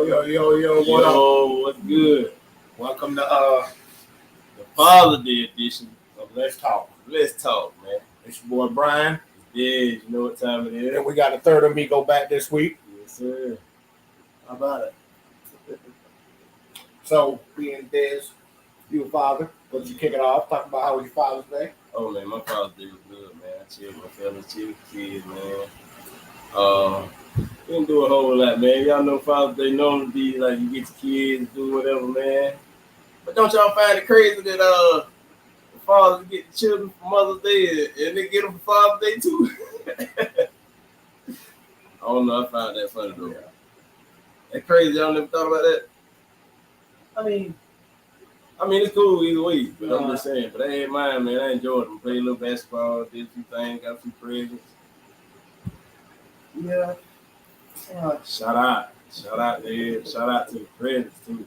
What up? What's good? Welcome to The Father Day edition of Let's Talk. Let's Talk, man. It's your boy Brian. Yeah, you know what time it is. And we got the third amigo back this week. Yes, sir. How about it? So, being Des, you a father, but you kick it off. Talk about how was your Father's Day. Oh man, my Father's Day was good, man. I chilled with my fellas, chilled with the kids, man. Didn't do a whole lot, man. Y'all know Father's Day normally be like you get your kids, do whatever, man. But don't y'all find it crazy that the fathers get the children for Mother's Day and they get them for Father's Day too? I don't know. I found that funny though. That crazy. Y'all never thought about that. I mean, it's cool either way. But I'm just saying. But I had mine, man. I enjoyed them. Played a little basketball, did a few things, got a few presents. yeah. Shout out, man. Shout out to the presents too.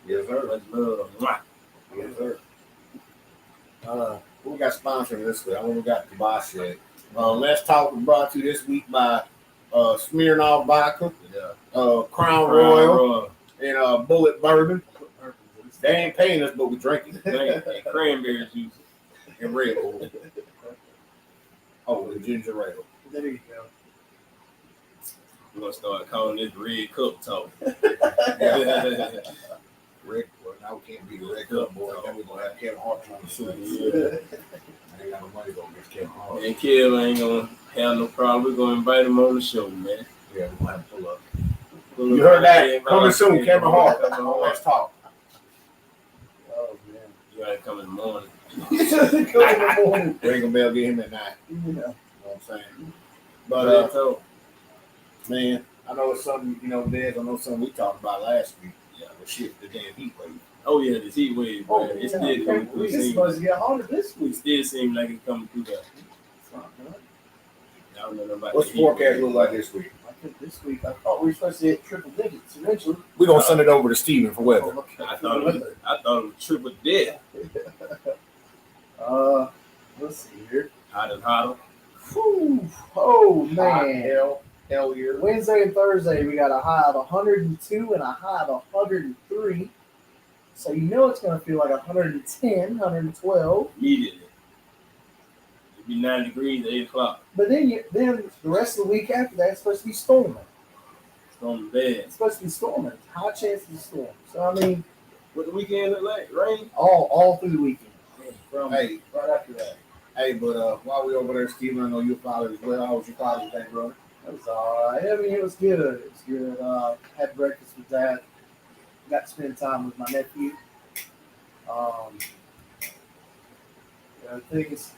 Yes, sir. Much love. Mwah. Yes, sir. We got sponsored this week. I only got the boss yet. Let's Talk was brought to you this week by Smirnoff Vodka, Yeah. Crown Royal, and Bullet Bourbon. They ain't paying us, but we drinking. Cranberry juice. And Red Bull. Oh, the ginger ale. There you go. We're gonna start calling this Red Cup Talk. Red, well, now we can't be the Red Cup boy. Then we're gonna have Kevin Hart trying to sue us. I ain't got no money to go get Kevin Hart. And Kev ain't gonna have no problem. We're gonna invite him on the show, man. Yeah, we're gonna have to pull up. You heard that? Coming soon, Kevin Hart. Let's talk. Oh man. You gotta come in the morning. Ring bell, get him at 9. Yeah. You know what I'm saying? But man, I know it's something, Des, I know something we talked about last week. Yeah, the shit, the damn heat wave. Oh yeah, this heat wave, Oh, man. It's yeah. still coming through. It's supposed to get hotter this It week. still seems like it's coming through there. It's not good. I don't know nothing about What's the the heat forecast wave. look like this week? I think this week, I thought we were supposed to hit triple digits eventually. We're gonna send it over to Steven for weather. I thought it was triple death. Let's see here. Hot and hotter. Whew. Oh man. Hell yeah. Wednesday and Thursday, we got a high of 102 and a high of 103. So you know it's going to feel like 110, 112. Immediately. It'd be 9 degrees at 8 o'clock. But then the rest of the week after that, it's supposed to be storming. It's on the bed. It's supposed to be storming. High chances of storm. So, I mean, What the weekend look like? Rain? all through the weekend. From Hey. right after that. Hey, but while we over there, Steven, I know you're father as well. How was your Father's Day, brother? It was all right. I mean, it was good. It was good. Had breakfast with Dad. Got to spend time with my nephew. Things,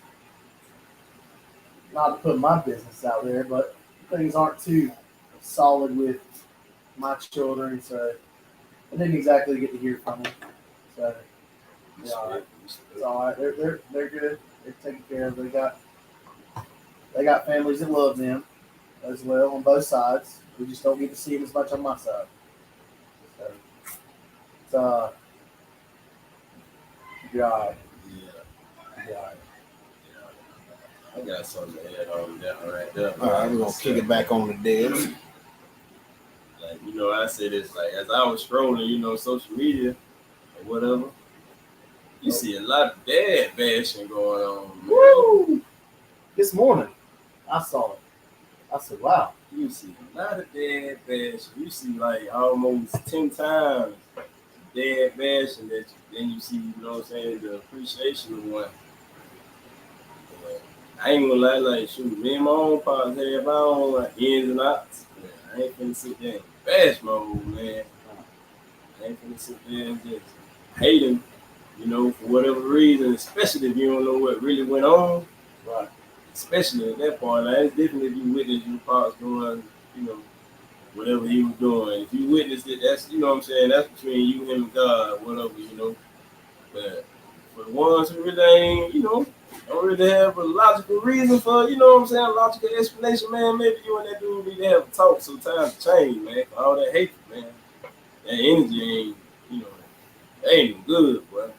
not to put my business out there, but things aren't too solid with my children, so I didn't exactly get to hear from them. So yeah, all right. It's all right. They're good. They're taken care of. They got families that love them as well on both sides. We just don't get to see them as much on my side. So it's yeah, all right. Yeah. I got something to add on that right there. All right, we're gonna kick it back on the Debs. Like, I say this, like, as I was scrolling, social media or whatever, you see a lot of dad bashing going on. Man. Woo! This morning, I saw it. I said, wow. You see a lot of dad bashing. You see, like, almost 10 times dad bashing that then you see, the appreciation of one. I ain't gonna lie, like, shoot, me and my own pops have our own like, ins and outs. Man, I ain't finna sit there and bash my old man. I ain't finna sit there and just hate him, for whatever reason, especially if you don't know what really went on. Right. Especially at that point, like, it's different if you witness your pops doing, whatever he was doing. If you witnessed it, that's, what I'm saying, that's between you, him, and God, whatever, But for the ones who really ain't, don't really have a logical reason for, logical explanation, man, maybe you and that dude need to have a talk so times change, man, for all that hatred, man. That energy ain't, ain't even good, bro.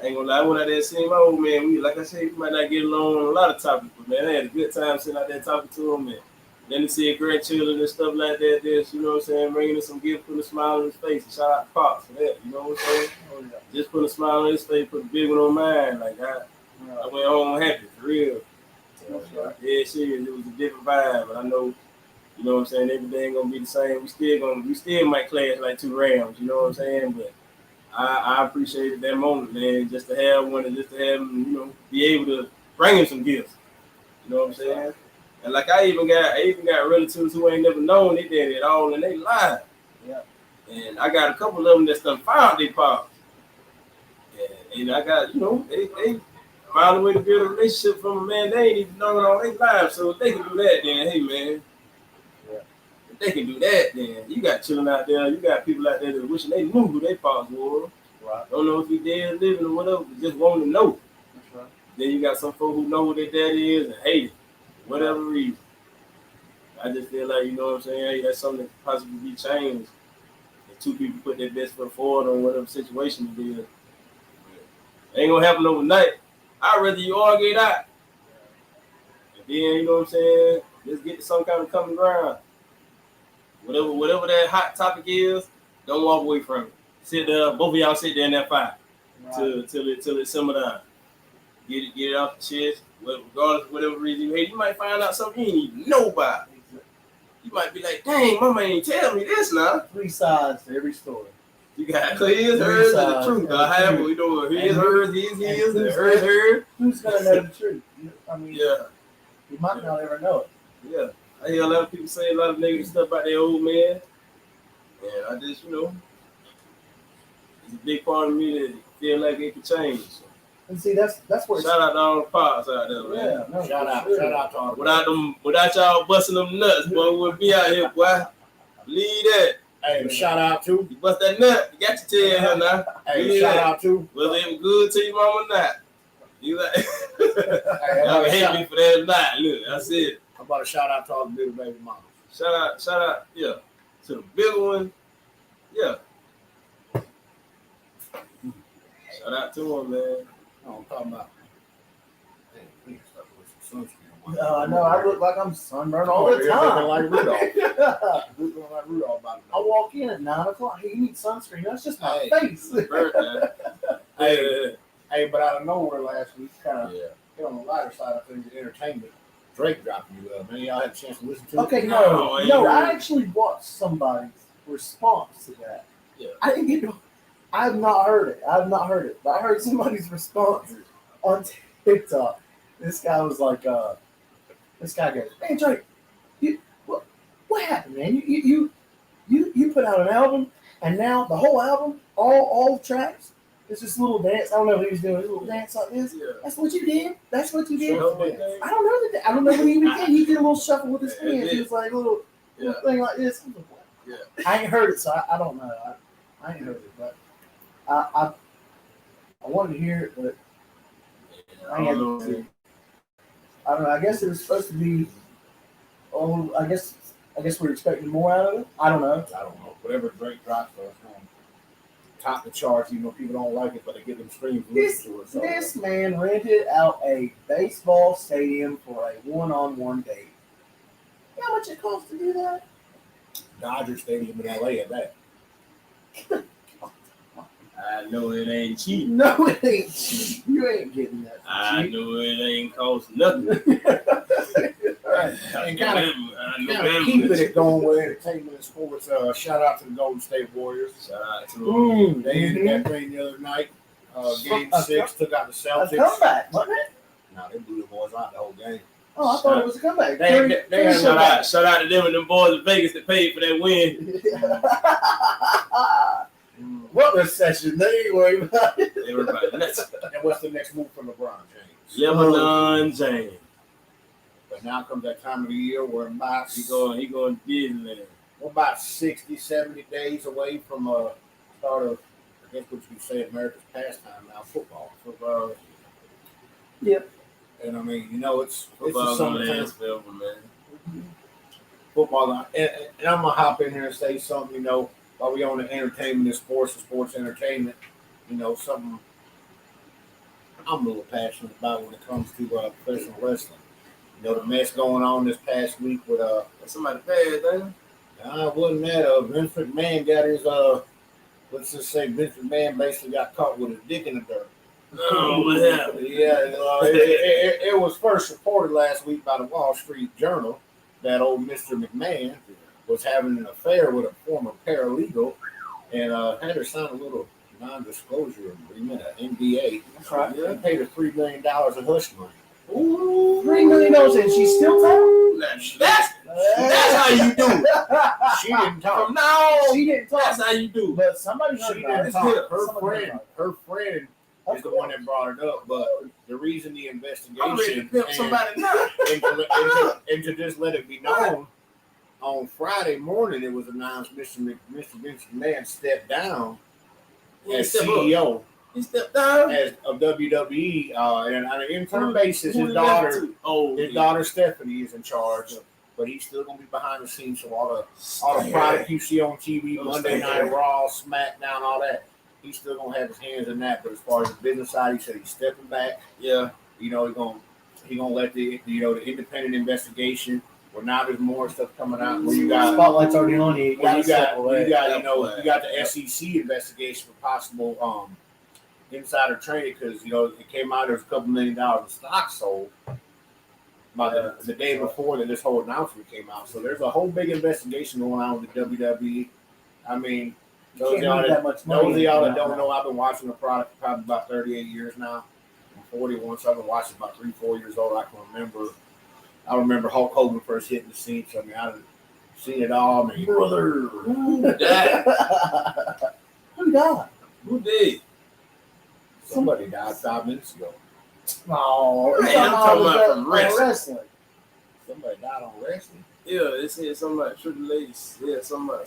I ain't gonna lie, I went out there and seen my old man. Like I said, we might not get along on a lot of topics, but man, I had a good time sitting out there talking to him and then to see a grandchildren and stuff like that, this, you know what I'm saying, bringing in some gift, putting a smile on his face, and shout out to Pops for that, you know what I'm saying? Oh, yeah. Just put a smile on his face, put a big one on mine, like I went home happy, for real. That's right. Yeah, serious, it was a different vibe, but I know, you know what I'm saying, everything ain't gonna be the same. We still might clash like two Rams, you know what I'm saying? But I appreciated that moment, man, just to have one and just to have him, you know, be able to bring him some gifts. You know what I'm saying? And like I even got relatives who ain't never known they did it all and they live. Yeah. And I got a couple of them that's done found their pops. And I got, you know, they found a way to build a relationship from a man they ain't even known all their lives. So if they can do that, then hey man. Yeah. If they can do that, then you got children out there, you got people out there that wishing they knew who their pops were. Right. Don't know if he dead living or whatever, but just want to know. That's right. Then you got some folks who know who their daddy is and hate it, for whatever reason. I just feel like, you know what I'm saying, hey, that's something that could possibly be changed. If two people put their best foot forward on whatever situation it is. It ain't gonna happen overnight. I'd rather you all get out. And then, you know what I'm saying, let's get to some kind of common ground. Whatever that hot topic is, don't walk away from it. Sit there, both of y'all sit there in that fire till it simmer down. Get it off the chest. Regardless of whatever reason you hate, you might find out something you ain't even know about. You might be like, dang, mama ain't tell me this now. 3 sides to every story. You got his, hers, and the truth. However, we know his, hers, his, and hers. Who's gonna know the truth? I mean, Yeah. You might not ever know it. Yeah. I hear a lot of people say a lot of negative stuff about their old man. And I just, you know, it's a big part of me that feel like it could change. And see, that's where Shout out to all the pops out there, man. yeah, no, Shout out to all. Without y'all busting them nuts, boy, we wouldn't be out here, boy. Believe that. Hey, shout out to. You bust that nut, you got your tail here now. Hey, Believe shout that. out to. Whether it was good to your mom or not. You like, Hey, y'all can hate me for that or not. Look, I said, I'm about to shout out to all the little baby mamas. shout out, yeah, to the big one, yeah. Shout out to him, man. No, I'm talking about. Hey, please stop with some sunscreen. I know. I look like I'm sunburned all Oh, the you're time. looking like Rudolph. Yeah. Looking like Rudolph about it. I walk in at 9 o'clock. Hey, you need sunscreen. That's just my Hey. face. Birthday. Hey, hey, but out of nowhere last week, kind of Yeah. hit on the lighter side of things, entertainment. Drake dropping you up, man. Y'all had a chance to listen to it? Okay, No, no. I I ain't actually watched somebody's response to that. Yeah. I didn't get. I have not heard it. But I heard somebody's response on TikTok. This guy was like, this guy goes, "Hey Drake, what happened, man? You put out an album, and now the whole album, all tracks, it's this little dance. I don't know what he was doing. This little dance like this. Yeah. That's what you did. That's what you did. Sure. I don't know that. I don't know what he even did. He did a little shuffle with his hands. He was like a little thing like this. Yeah. I ain't heard it, so I don't know. I ain't heard it, but I wanted to hear it, but I ain't know. had to. I don't know. I guess it was supposed to be. Oh, I guess we're expecting more out of it. I don't know. I don't know. Whatever Drake drops, it's going to top the charts. Even though people don't like it, but they get them streams. This man rented out a baseball stadium for a one-on-one date. You know how much it costs to do that? Dodger Stadium in LA at that. I know it ain't cheap. No, it ain't cheap. You ain't getting that. I cheap. know it ain't cost nothing. Right. And kind of keeping it going with entertainment and sports. Shout out to the Golden State Warriors. Shout out to them. They ended that thing the other night. Game 6 took out the A Celtics. comeback, wasn't it? No, they blew the boys out the whole game. Oh, I thought it was a comeback. They had Shout out to them and them boys in Vegas that paid for that win. What recession? They ain't worried about it. Everybody nuts. And what's the next move from LeBron James? Lebanon James. But now comes that time of the year where He going to Disneyland. we're about 60, 70 days away from start of, I guess what you could say, America's pastime now, football. Football. Yep. And I mean, you know, it's the Football's on the summertime. last forever, man. Football. And I'm going to hop in here and say something, you know, while we on the entertainment and sports entertainment, you know, something I'm a little passionate about when it comes to professional wrestling. You know, the mess going on this past week with Somebody passed, ain't it? it wasn't that Vince McMahon got his let's just say Vince McMahon basically got caught with his dick in the dirt. Oh, what happened? Yeah, it was first reported last week by the Wall Street Journal that old Mr. McMahon was having an affair with a former paralegal and had her sign a little non-disclosure agreement, an NDA. That's right. He paid her $3 million in hush money. $3 million, and she's still talking. That's how you do it. She didn't talk. From now on, She didn't talk. that's how you do it. But somebody She heard didn't about it. talk. Somebody heard Her friend about is the one that brought it up. But the reason the I'm ready to investigation pimp somebody now. and to just let it be known, on Friday morning it was announced Mr. Vince McMahon stepped down as CEO He stepped down. of WWE, and on an interim basis, Who his he left daughter. to? His daughter Stephanie is in charge, but he's still gonna be behind the scenes. So all the product you see on TV, Monday Night Raw, SmackDown, all that, he's still gonna have his hands in that. But as far as the business side, he said he's stepping back. Yeah. You know, he's gonna let the independent investigation. Where now there's more stuff coming out. Where you got Spotlight's already on you. you got the SEC investigation for possible insider trading because it came out there's a couple $1 million in stock sold by the day before that this whole announcement came out. So there's a whole big investigation going on with the WWE. I mean, those of y'all that don't know, I've been watching the product for probably about 38 years now. I'm 41, so I've been watching about 3-4 years old. I remember Hulk Hogan first hitting the scene. So I mean, I've seen it all. I mean, Brother. Who died? Who died? Who did? somebody died 5 minutes ago. Oh, Man, I'm talking about from wrestling. Somebody died on wrestling. Yeah, it said somebody Triple H. Yeah, somebody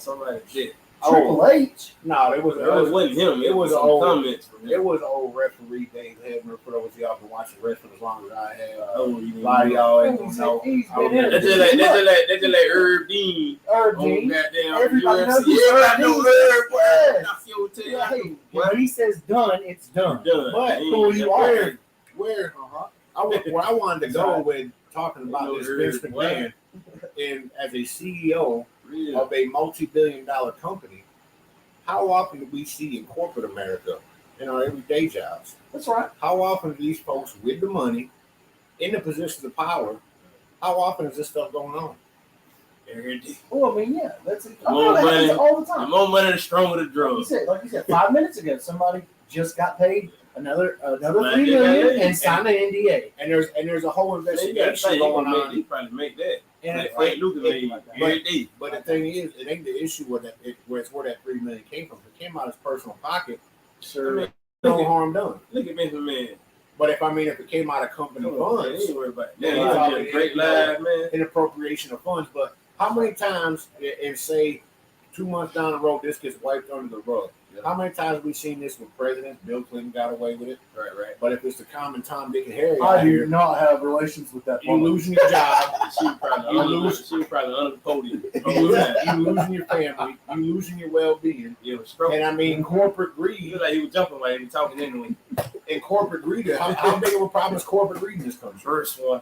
did. Triple H. No, it wasn't him. It was some comments from him. It was old referee Dave Hebner. For those of y'all been watching wrestling as long as I have. Oh, A lot of y'all ain't gonna know. That's just like Herb Dean. Herb on Dean. goddamn Everybody knows UFC. Everybody Herb knows Dean. Herb. Yes. I feel tell you. Hey, when he says done, it's done. Done. But who you are. Where I wanted to go with talking about this Vince McMahon and as a CEO of a multi-billion-dollar company, how often do we see in corporate America in our everyday jobs? That's right. How often do these folks with the money in the positions of power? How often is this stuff going on? Every day. Well, I mean, yeah, that's it. More money, all the The time. more money, the stronger the drug. Like you said, 5 minutes ago, somebody just got paid another $3 Like million that. and signed an NDA. And there's a whole Man, you gotta investigation say, going on. he probably make that. And Like Frank Lucas made every day. But the thing is, it ain't the issue where that $3 million came from. If it came out of his personal pocket, Sure. no harm done. Look at Vince McMahon. But if it came out of company funds, Ain't worried about it. Yeah, Yeah, he's he's a great live man. an appropriation of funds. But how many times, and say 2 months down the road, this gets wiped under the rug? Yeah. How many times have we seen this with presidents? Bill Clinton got away with it. Right. But if it's the common Tom, Dick, and Harry I out do here, not have relations with that you woman. losing your job, She was probably under the podium. you losing your family, you losing your well-being. Yeah, was stroke. And I mean, corporate He greed. looked like he was jumping while he was talking anyway. And corporate greed. How big of a problem is corporate greed in this country? First one.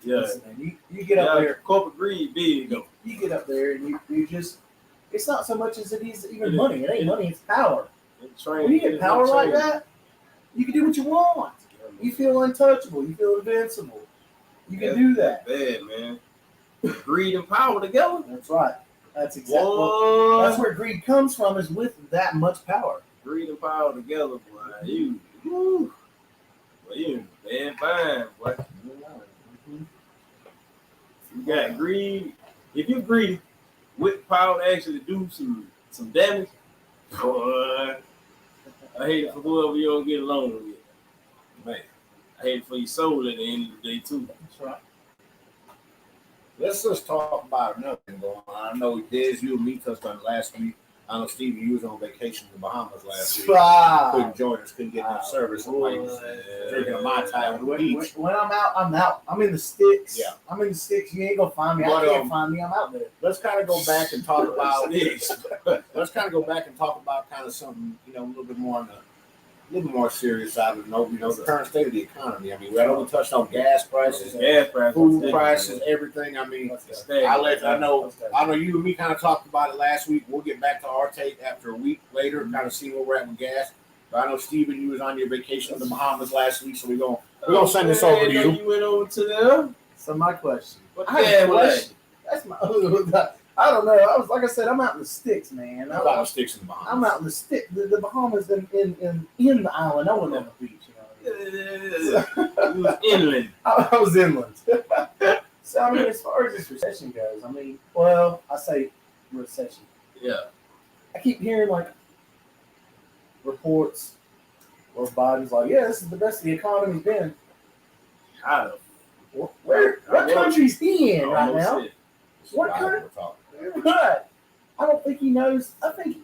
Yeah. Listen, man, you get up there, Corporate greed, big though. you get up there, and you just. It's not so much as it is even money. It ain't money. It's power. When you get power like that, you can do what you want. You feel untouchable. You feel invincible. You can do that. Bad, man. Greed and power together. That's right. That's exactly. What? That's where greed comes from. Is with that much power. Greed and power together, boy. You bad fine, boy. You got greed. If you greedy with power to actually do some damage, boy, I hate it for whoever you don't get along with. Man, I hate it for your soul at the end of the day too. That's right. Let's just talk about another thing going on. I know Des, you and me touched on it last week. I know Stevie, you was on vacation in the Bahamas last week. Couldn't join us, couldn't get enough service. I'm like drinking a Mai Tai on the beach. When I'm out, I'm out. I'm in the sticks. Yeah. I'm in the sticks. You ain't gonna find me. But, I can't find me. I'm out there. Let's kind of go back and talk about Sticks. let's kind of go back and talk about kind of something, a little bit more on little more serious side of the note, the current state of the economy. I mean, we haven't touched on gas prices, Gas prices, food prices, everything. I mean, I know you and me kind of talked about it last week. We'll get back to our take after a week later, kind of see where we're at with gas. But I know, Steven, you was on your vacation in the Bahamas last week, so we're gonna send this over to you. You went over to them. So my question. I have a question. That's my. I don't know. Like I said, I'm out in the sticks, man. I'm out in the sticks in the Bahamas. I'm out in the stick. The Bahamas in the island. I wasn't on the beach. You was inland. I was inland. So I mean, as far as this recession goes, I mean, well, I say recession. Yeah. I keep hearing like reports where Biden's like, yeah, this is the best the economy's been. Kind of. What country's he in right now? What country? Right. I don't think he knows. I think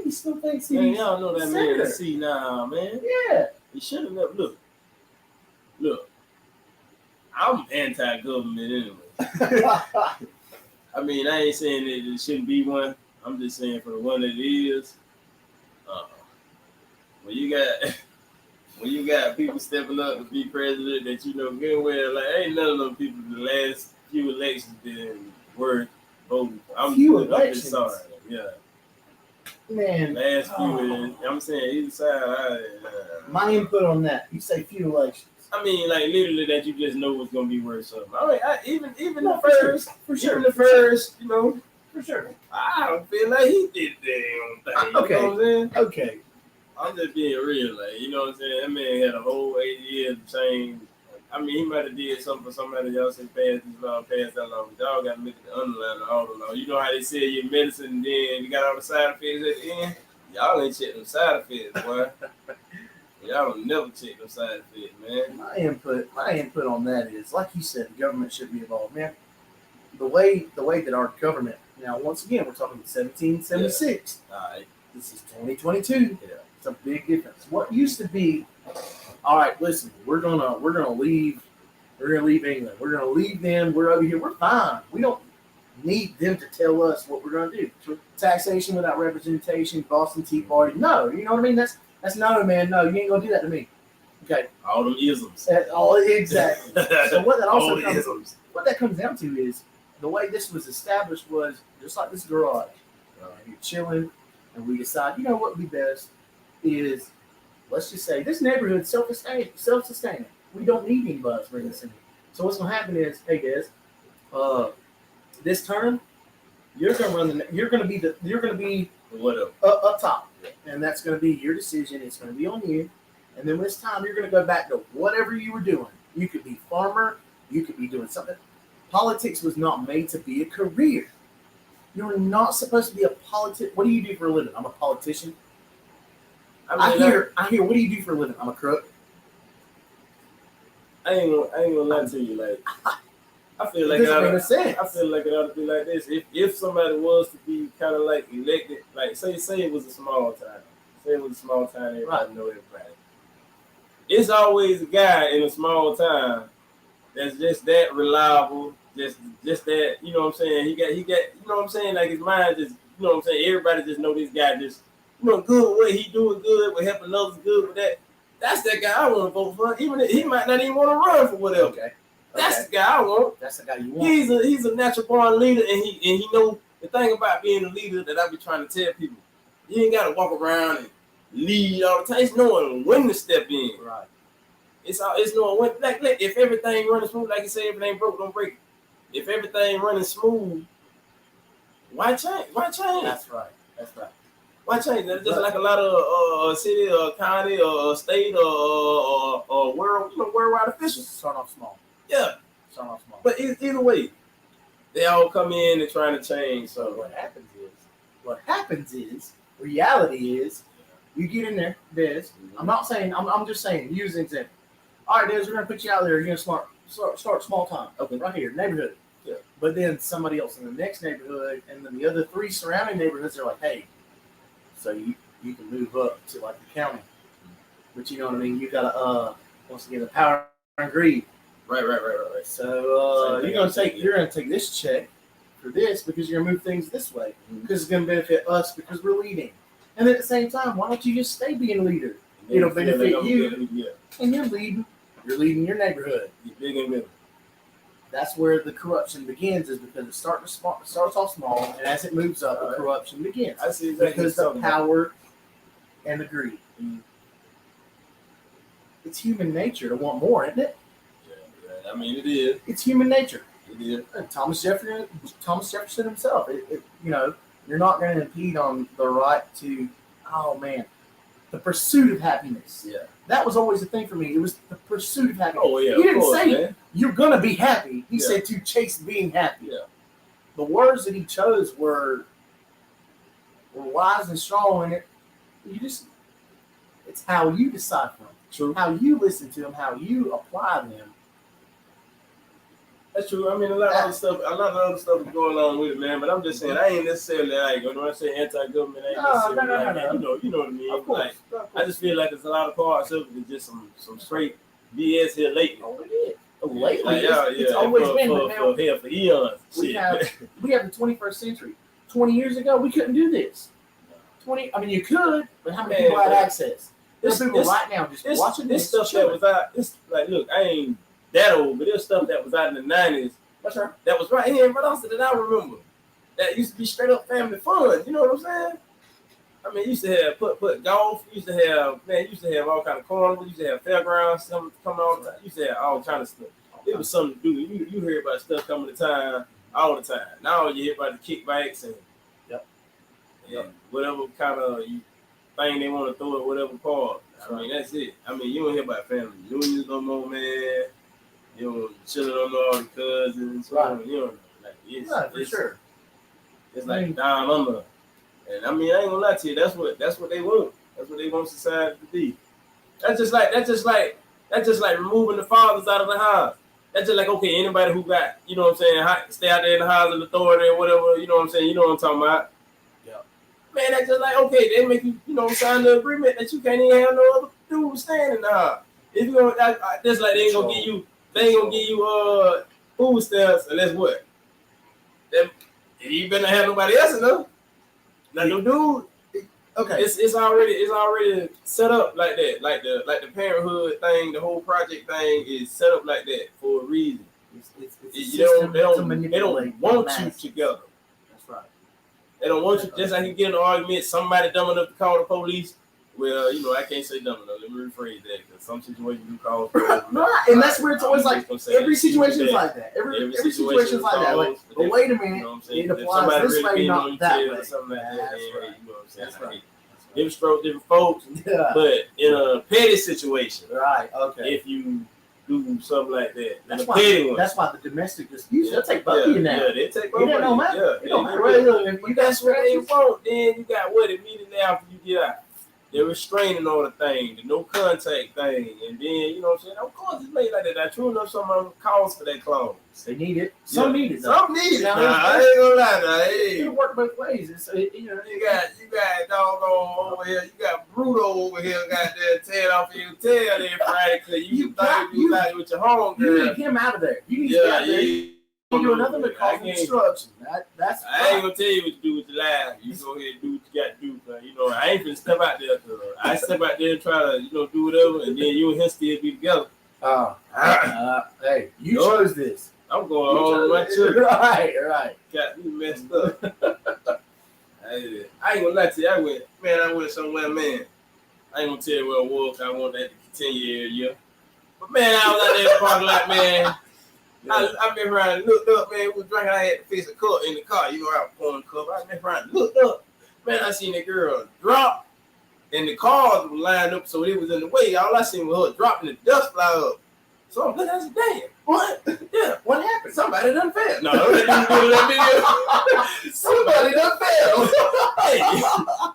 he still thinks he's. Man, y'all know that man to see now, man. Yeah. He should have never look. I'm anti-government anyway. I mean, I ain't saying that it shouldn't be one. I'm just saying for the one that it is. When you got people stepping up to be president that you know good well, like ain't none of those people the last few elections been worth voting. I'm just sorry. Yeah. Man. Last few, I'm saying either side. My input on that. You say few elections. I mean, like literally that you just know what's gonna be worth something. I mean, even No, the first, for sure, even the first, you know, for sure. I don't feel like he did that damn thing. Okay. You know what I'm saying? Okay. I'm just being real, like, you know what I'm saying? That man had a whole 8 years to change. I mean, he might have did something for somebody else and passed this law, passed that law. But y'all got to look at the underline of all the law. You know how they say your medicine, and then you got all the side effects at the end? Y'all ain't check them side effects, boy. Y'all don't never check them side effects, man. My input on that is, like you said, the government should be involved, man. The way that our government, now once again, we're talking 1776. Yeah. All right. This is 2022. Yeah. It's a big difference. What used to be, all right, listen, we're gonna leave England. We're gonna leave them. We're over here. We're fine. We don't need them to tell us what we're gonna do. Taxation without representation, Boston Tea Party. No, you know what I mean? That's no, man. No, you ain't gonna do that to me. Okay. All them isms. Exactly. So what that also isms. what that comes down to is the way this was established was just like this garage. You're chilling, and we decide, you know what would be best is, let's just say this neighborhood self-sustaining. We don't need anybody else bring this in. So what's gonna happen is, hey Des, this term, you're gonna be Whatever. up top, and that's gonna be your decision. It's gonna be on you. And then when it's time, you're gonna go back to whatever you were doing. You could be farmer, you could be doing something. Politics was not made to be a career. You're not supposed to be a politician. What do you do for a living? I'm a politician. I hear. What do you do for a living? I'm a crook. I ain't gonna lie to you. Like, I feel like It doesn't make sense. I feel like it ought to be like this. If somebody was to be kind of like elected, like say it was a small town. Say it was a small town. Everybody know everybody. It's always a guy in a small town that's just that reliable. Just that, you know what I'm saying? He got, you know what I'm saying? Like his mind just, you know what I'm saying? Everybody just know this guy just, you know, good with what he doing, good with helping others, good with that. That's that guy I want to vote for. Even if he might not even want to run for whatever. Okay. That's the guy I want. That's the guy you want. He's a natural born leader, and he know the thing about being a leader that I be trying to tell people. You ain't gotta walk around and lead all the time. It's knowing when to step in. Right. It's knowing when. Like if everything running smooth, like you say, everything broke, don't break it. If everything running smooth, why change? That's right. Why change? Just like a lot of city or county or state or world, worldwide officials. Start off small. Yeah. Start off small. But either way, they all come in and trying to change. So what happens is, reality is, you get in there, Des. I'm not saying, I'm just saying, use an example. All right, Des, we're gonna put you out there. You're gonna start small time. Okay, right here, neighborhood. Yeah. But then somebody else in the next neighborhood, and then the other 3 surrounding neighborhoods are like, hey, so you can move up to like the county. But you know what I mean? You gotta once again the power and greed. Right. So you're gonna take this check for this because you're gonna move things this way because it's gonna benefit us because we're leading. And at the same time, why don't you just stay being a leader? And It'll Feel benefit I'm you. good. Yeah, and you're leading your neighborhood. you big and little. That's where the corruption begins, is because it starts off small, and as it moves up, the corruption begins. I see exactly Because the power and the greed. It's human nature to want more, isn't it? I mean, it is. It's human nature. It is. Thomas Jefferson himself. You're not going to impede on the right to. Oh man, the pursuit of happiness. Yeah. That was always the thing for me. It was the pursuit of happiness. Oh yeah. He didn't of course, say man. you're going to be happy. He Yeah. said to chase being happy. Yeah. The words that he chose were wise and strong, and it's how you decipher them, True. how you listen to them, how you apply them. That's true. I mean, a lot of other stuff is going on with it, man. But I'm just saying, I ain't necessarily like when I say anti-government, I ain't necessarily like that. You know what I mean? Of course. I just feel like there's a lot of parts of it that's just some straight BS here lately. Oh, it is. Lately, Like, it's always for, been. for, But now for eons. we Shit. have the 21st century. 20 years ago, we couldn't do this. You could, but how many Man, people had but access? There's people right now just watching this stuff that chilling. was out. It's like, look, I ain't that old, but there's stuff that was out in the '90s. That's right. That was right here in Valdosta that I remember. That used to be straight up family fun. You know what I'm saying? I mean, used to have put golf. Used to have all kind of carnivals. Used to have fairgrounds. Something coming all the time. Used to have all kind of stuff. It was something to do. You hear about stuff coming to time all the time. Now you hear about the kickbacks and whatever kind of thing they want to throw at whatever part. I mean, that's it. I mean, you don't hear about family reunions no more, man. You know, children don't know all the cousins. Right. You know, like it's sure. It's like down under. And I mean, I ain't gonna lie to you. That's what they want. That's what they want society to be. That's just like removing the fathers out of the house. That's just like, okay, anybody who got, you know what I'm saying, stay out there in the house of authority or whatever, you know what I'm saying, you know what I'm talking about. Yeah. Man, that's just like, okay, they make you, sign the agreement that you can't even have no other dude staying in the house. If you go, that's like they ain't gonna give you food stamps unless what? You better not have nobody else in there. Like no dude. Okay. It's already set up like that. Like the parenthood thing, the whole project thing is set up like that for a reason. They don't want you together. That's right. They don't want you. Just like you get in an argument, somebody dumb enough to call the police. Well, I can't say dumb enough. Let me rephrase that because some situations you call. Right, and that's where it's always like every situation is like that. Every situation is like that. Like, but wait a minute, it applies this way, not that way. That's right. You know what I'm saying? That's right. Different strokes, different folks. Yeah. But in a petty situation, Right. Okay. if you do something like that, That's why the domestic disputes they'll take both of you now. Yeah, they take both. It don't matter. Yeah, It don't matter. If you got that's what they scratches, want. Then you got what immediately after you get out. The restraining order thing, the no contact thing, and then you know what I'm saying. Of course, it's made like that. Now, true enough, some of them calls for that clause. they need it. Some need it. Some need it. Now, I ain't gonna lie. Now, hey, It'll work both ways. you got doggone over here. You got Bruto over here. Got that tail off of your tail there Friday because you thought you got with your home You girl. need him out of there. You need to get out there. Yeah. You do another to call for destruction. That's I ain't gonna tell you what to do with your life. You go ahead and do what you got to do. But, I ain't finna step out there. I step out there and try to, do whatever, and then you and him still be together. Hey, you chose this. I'm going home with my children. Right. Got me messed up. I ain't gonna lie to you. I went somewhere, man. I ain't gonna tell you where I was. I want that to continue every year. But, man, I was out there in the parking lot, man. I been around and looked up, man. We was drinking. I had to fix a cup in the car. I was pouring the cup. I been around and looked up. Man, I seen that girl drop, and the cars were lined up so it was in the way. All I seen was her dropping the dust fly up. So I'm looking, I said, damn, what? Yeah, What happened? somebody done failed. No, that video. Somebody done failed. Hey,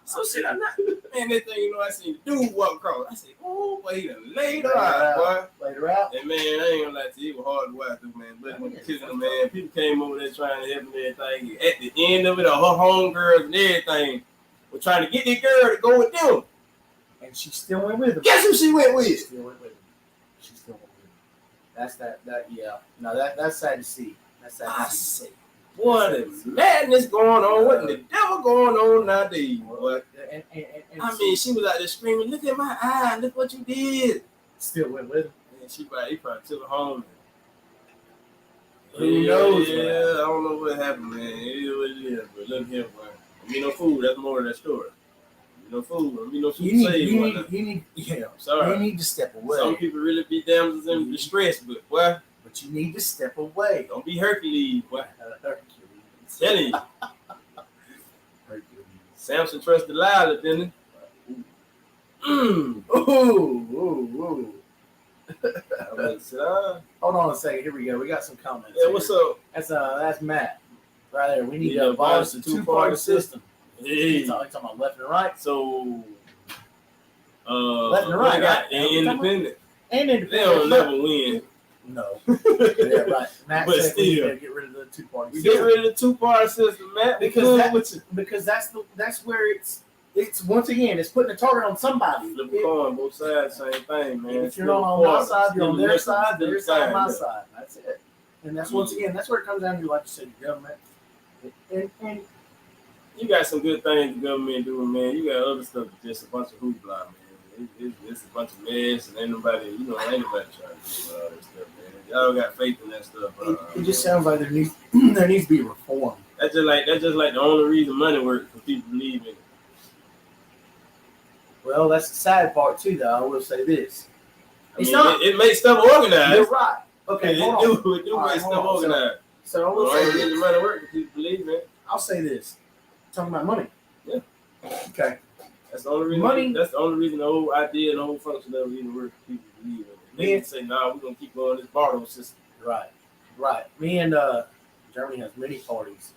so shit, I'm not. Man, that thing, I seen the dude walk across. I said, oh, boy, he done laid her out, boy. Later out. And man, I ain't gonna lie to you, it was hard to watch through, man. But when kissing them, man, people came over there trying to help and everything. At the end of it, her homegirls and everything were trying to get this girl to go with them. And she still went with him. Guess who she went with? She still went with him. She still went with him. That's yeah. No, that's sad to see. That's sad to see. Boy, there's madness going on. What in the devil going on nowadays, boy? And I mean, she was out there screaming, "Look at my eye! Look what you did!" still went with him. And he probably took her home. Who knows, Yeah, man? I don't know what happened, man. It is what it is. But look here, boy. Don't be no fool. That's more of that story. Don't be no fool. Don't be no fool. You I'm sorry. You need to step away. Some people really be damsels in distress, but boy, But you need to step away. don't be Hercules, boy. Hercules. I'm telling you. Hercules. Samson trusted Delilah, didn't he? Ooh. I mean, sit down. Hold on a second. Here we go. We got some comments. Yeah, here. what's up? That's Matt. Right there. We need Yeah, to abolish abolish the the two-party system. Hey. He's talking about left and right. So, Left and what right, they got? right? Independent. And They don't independent. never win. No. Yeah, right. Matt But said we need still. to get rid of the two-party We system. get rid of the two-party system, Matt. Because that's where it's once again it's putting a target on somebody. Flip a coin, both sides, same thing, man. If you're not on my side, you're on their side, their side, my side. That's it. And that's once again, that's where it comes down to, like you said, the government. And You got some good things the government doing, man. You got other stuff that's just a bunch of hoopla, man. It's a bunch of mess, and ain't nobody trying to do all that stuff, man. Y'all got faith in that stuff. it just sounds like there needs to be reform. That's just like the only reason money works, for people believe in it. Well, that's the sad part too, though. I will say this: I mean, it makes stuff organized. You're right. Okay, hold on. It do All right, make hold stuff on. organized. So I will The say only this. reason money works, people believe in it. I'll say this: talking about money. Yeah. Okay. That's the only reason. Money. That's the only reason the whole idea and the whole function of it even works. People believe in it. They Yeah. can say, "Nah, we're gonna keep going this barter system." Right. Me and Germany has many parties.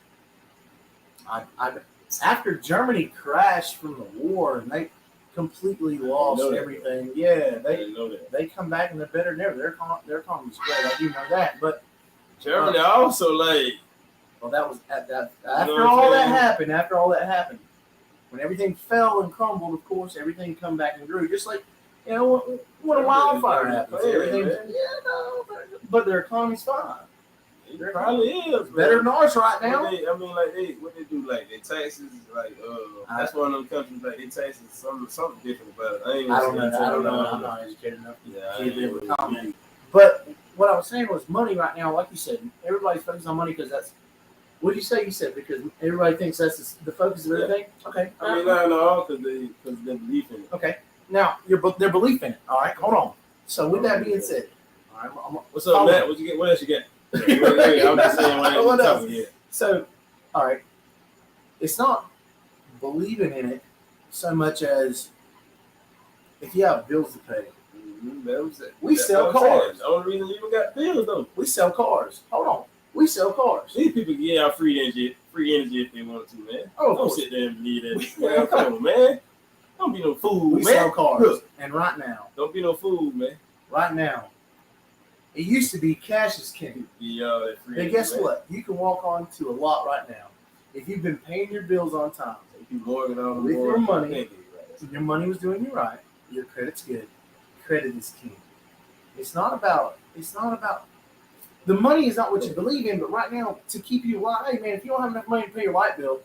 After Germany crashed from the war and they completely lost know that. everything. Yeah, I didn't know that. they come back and they're better than ever. Their economy's great. I do know that. But Germany also like. well, that was after know what all I'm that saying? happened. After all that happened, when everything fell and crumbled, of course, everything come back and grew. Just like when a wildfire happens, Yeah, everything. man. But their economy's fine. It probably is Better than ours right now. What they do, like their taxes, like that's one of them countries like their taxes something different about it. I don't know. I'm not educated enough to Yeah, give them a I comment. But what I was saying was money right now, like you said, everybody's focused on money because that's what did you say? You said because everybody thinks that's the focus of everything. Okay. I mean, no, because they believe in it. Okay. Now their belief in it. All right. Hold on. So with that being said, all right. What's up, Matt? What you get? What else you got? I'm just saying What else? Yeah. So, all right. It's not believing in it so much as if you have bills to pay. We sell cars. The only reason you even got bills though. We sell cars. Hold on. We sell cars. These people can get out free energy if they want to, man. Oh, of Don't course. sit there and believe that. Man, come on, man. Don't be no fool, We man. sell cars. Look, And right now, don't be no fool, man. it used to be cash is king. Be that free But energy, guess man. what? You can walk onto a lot right now. If you've been paying your bills on time, You Morgan on the With board, your money. can't get it right. your money was doing you right, your credit's good. Credit is king. It's not about the money is not what you believe in, but right now to keep you alive, hey man, if you don't have enough money to pay your light bill,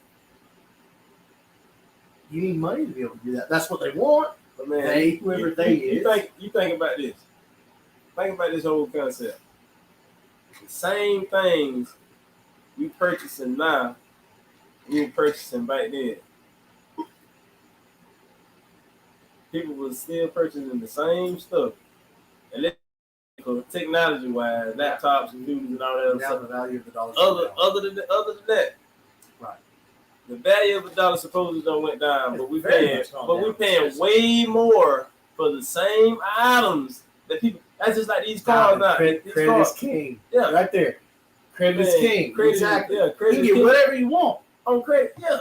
you need money to be able to do that. That's what they want. But man, Whoever they is. you think about this. Think about this whole concept. The same things we purchasing now, we were purchasing back then. People were still purchasing the same stuff. Technology wise, laptops, computers, and all that other Now stuff. the value of the dollar. Other than that, Right. the value of the dollar supposedly don't went down, but It's we very paying, much gone but down. we paying way more for the same items that people. That's just like these cars now. Credit These is cars, king. Yeah. Right there. Credit is man, king. credit, Exactly. Yeah, You credit can is get king. whatever you want. On credit. Yeah.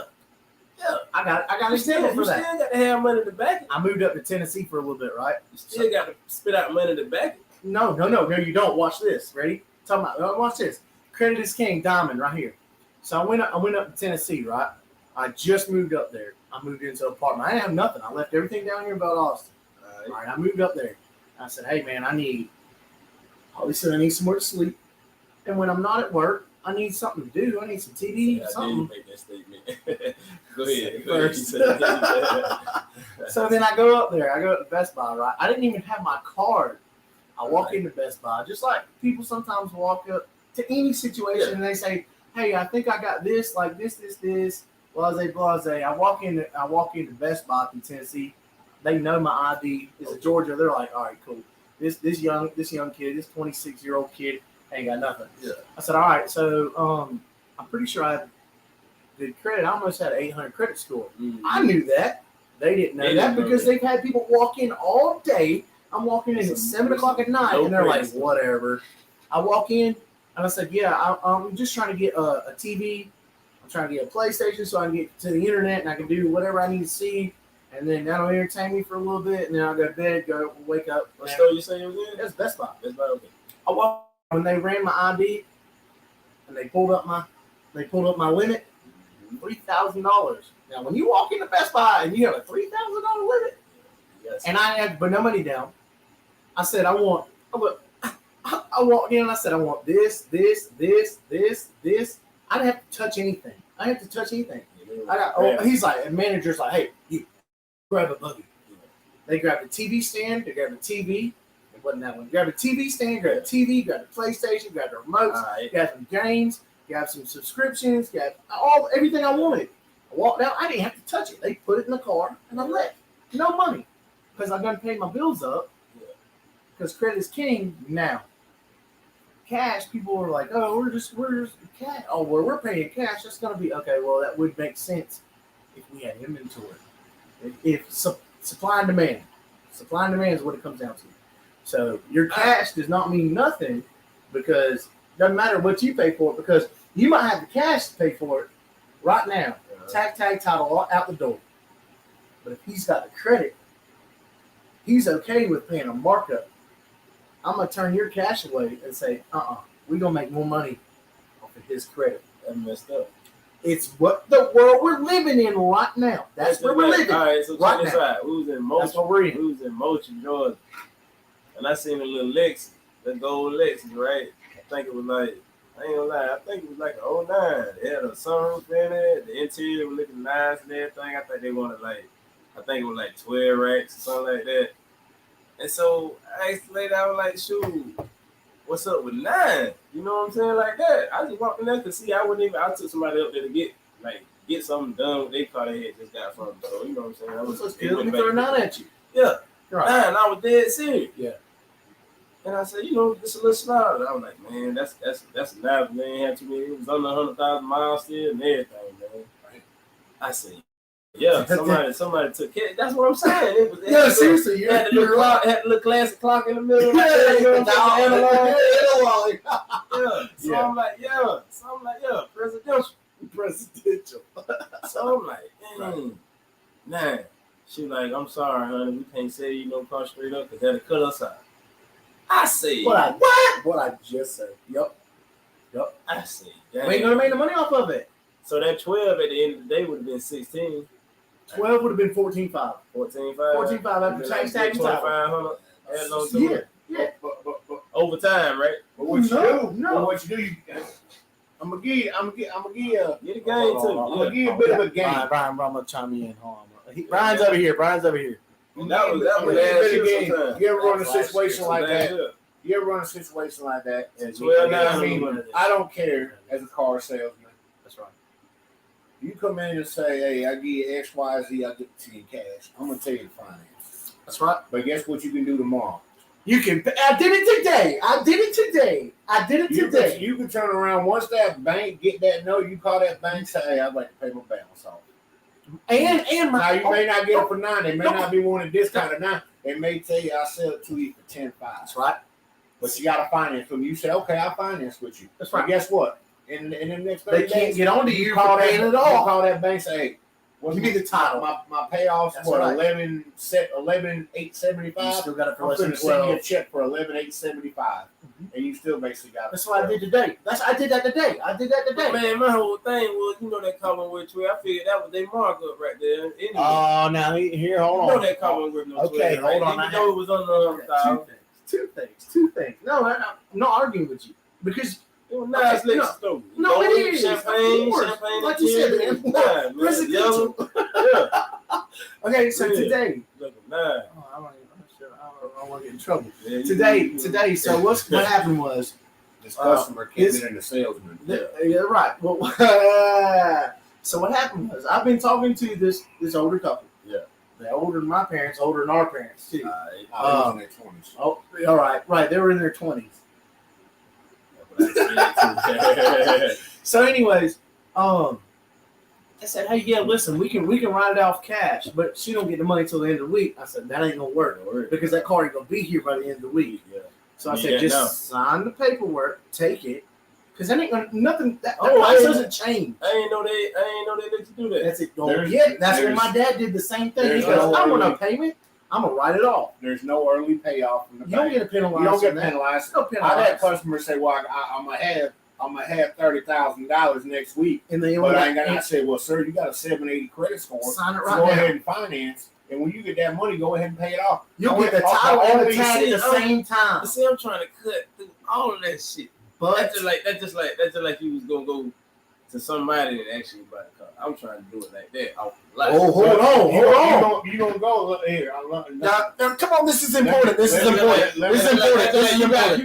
I got an You still, example you for that. still got to have money to back it. I moved up to Tennessee for a little bit, right? You still got to spit out money to back it. No, you don't. Watch this. Ready? Talking about. Watch this. Credit is king. Diamond right here. So I went up to Tennessee, right? I just moved up there. I moved into an apartment. I didn't have nothing. I left everything down here in Bell Austin. All right. I moved up there. I said, hey man, I need somewhere to sleep. And when I'm not at work, I need something to do. I need some TV, I something. did make that statement. Go ahead. First. So then I go up there. I go to Best Buy, right? I didn't even have my card. I walk into Best Buy, just like people sometimes walk up to any situation and they say, "Hey, I think I got this, like this, blase, blase." I walk into Best Buy in Tennessee. They know my ID is a Georgia. They're like, "All right, cool. This young kid, this 26-year-old kid ain't got nothing." Yeah. I said, "All right, so I'm pretty sure I had good credit. I almost had an 800 credit score." I knew that. They didn't know that because they've had people walk in all day. I'm walking in at 7 o'clock at night, and they're like, "Whatever." I walk in, and I said, "Yeah, I'm just trying to get a TV. I'm trying to get a PlayStation so I can get to the internet and I can do whatever I need to see, and then that'll entertain me for a little bit, and then I'll go to bed, wake up." What store you say it was in? That's Best Buy. Best Buy, okay. I walked when they ran my ID, and they pulled up my limit, $3,000. Now, when you walk into Best Buy and you have a $3,000 limit, Yes. and I had but no money down, I said, I walked in and I said, I want this. I didn't have to touch anything. He's like, and manager's like, "Hey, you grab a buggy." They grabbed a TV stand. They grabbed a TV. It wasn't that one. Grab a TV stand. Grab a TV. Grab a PlayStation. Grab the remotes. Grab some games. Grab some subscriptions. Grab everything I wanted. I walked out. I didn't have to touch it. They put it in the car and I left. No money because I got to pay my bills up. Because credit is king now. Cash, people are like, "Oh, we're just cash. Oh, we're paying cash. That's gonna be okay." Well, that would make sense if we had inventory. If supply and demand is what it comes down to. So your cash does not mean nothing because it doesn't matter what you pay for it because you might have the cash to pay for it right now. Tag title out the door. But if he's got the credit, he's okay with paying a markup. I'm gonna turn your cash away and say, we're gonna make more money off of his credit. That's messed up. It's what the world we're living in right now. That's where we're living. All right, so check this out. We was in Moultrie, Georgia, and I seen a little Lexus, the gold Lexus, right? I think it was like, I ain't gonna lie, I think it was like an 09. They had a sunroof in it. The interior was looking nice and everything. I think they wanted it was like 12 racks or something like that. And so I asked the lady, I was like, "Shoot, what's up with 9?" You know what I'm saying? Like that. I just walked in there to see. I took somebody up there to get something done with their car they had just got from them. So you know what I'm saying? I was Let me throw a 9 at you. Yeah. Right. 9, I was dead serious. Yeah. And I said, just a little slide. I was like, man, that's enough, man. Had to be, it was under 100,000 miles still and everything, man. Right. I said, yeah, somebody took care. That's what I'm saying. It was seriously, you had the little classic clock in the middle. So I'm like, presidential. So I'm like, nah. She like, "I'm sorry, honey, we can't say you no car straight up because that'll cut us out." I say, what I just said. Yep. I say, we ain't gonna make the money off of it. So that 12 at the end of the day would have been 16. 12 would have been 14.5. 14.5 after tax tag and title. Yeah. But over time, right? But what you do, I'm gonna give you get a game too. I'm gonna give you a bit of a game. Brian, I'm gonna chime in. Hold on. Brian's over here. That was a game. sometime. You ever run a situation like that? You ever run a situation like that? I don't care as a car salesman. That's right. You come in and say, "Hey, I give you X, Y, Z. I get it to you in cash." I'm gonna tell you the finance. That's right. But guess what you can do tomorrow? You can. I did it today. You can turn around once that bank get that note. You call that bank, say, "Hey, I'd like to pay my balance off." And now you may not get it for 9. They may not be wanting discount at 9. They may tell you, "I'll sell it to you for 10.5." That's right. But you got to finance them. You say, "Okay, I'll finance with you." That's right. But guess what? In the next 30 they can't days, get on to you for paying it all. You call that bank, say, "Hey, give me the title. My payoff's That's what, right. 11,875. You still got it for I'm less going than to send you 12. a check for 11,875, and you still basically got it. That's what I did today. I did that today. Man, my whole thing was, that Commonwealth 12. I figured that was their markup right there. Anyway, now here, hold on. That Commonwealth no 12. Okay, hold on. Even though it was under 100,000. Two things. No, I'm not arguing with you because it was nice Lexus though. is. champagne, Of course. champagne. Like you said, interior. man. Nah, man. Residential. Yeah. Okay, so Yeah. today. Look, nah. Oh, I don't want to get in trouble. Yeah, you- Today. So what happened was. This customer came in the salesman. Yeah, right. Well, so what happened was I've been talking to this older couple. Yeah. They're older than my parents, older than our parents too. Alright. I was in their 20s. Oh, all right. They were in their 20s. So, anyways, I said, hey, yeah, listen, we can write it off cash, but she don't get the money till the end of the week. I said, that ain't gonna work because that car ain't gonna be here by the end of the week. Yeah. So I Yeah, said, just no. sign the paperwork, take it, because that ain't gonna nothing. That Oh, price hey. doesn't change. I ain't know they let you do that. That's it. Don't There's- get. That's when there's- my dad did the same thing. He there's goes, no I want a early- payment. I'm gonna write it off. There's no early payoff from the You don't bank. get a penalized. You don't get on that. penalized. No I had penalized. customers say, "Well, I'm gonna have $30,000 next week," And they but only I ain't got. I got say, "Well, sir, you got a 780 credit score. sign it So right go now. ahead and finance, and when you get that money, go ahead and pay it off. You'll Only- get the title and the only- tag at the see, same time. You see, I'm trying to cut through all of that shit. But That's just like you was gonna go to somebody and actually buy a car. I'm trying to do it like that. Off the lot. Oh, hold on. You gonna go look here? now, come on, this is important. This is important. This is important. This is important.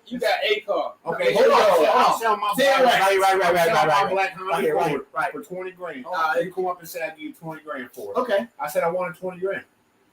You got a car. Okay, Hold on, hold on. I'll sell my Tell black. you right. I'll sell my Right. black Honda Right here, right here, Accord right. for 20 grand. Oh. You come up and say I give you 20 grand for it. Okay. I said I wanted 20 grand.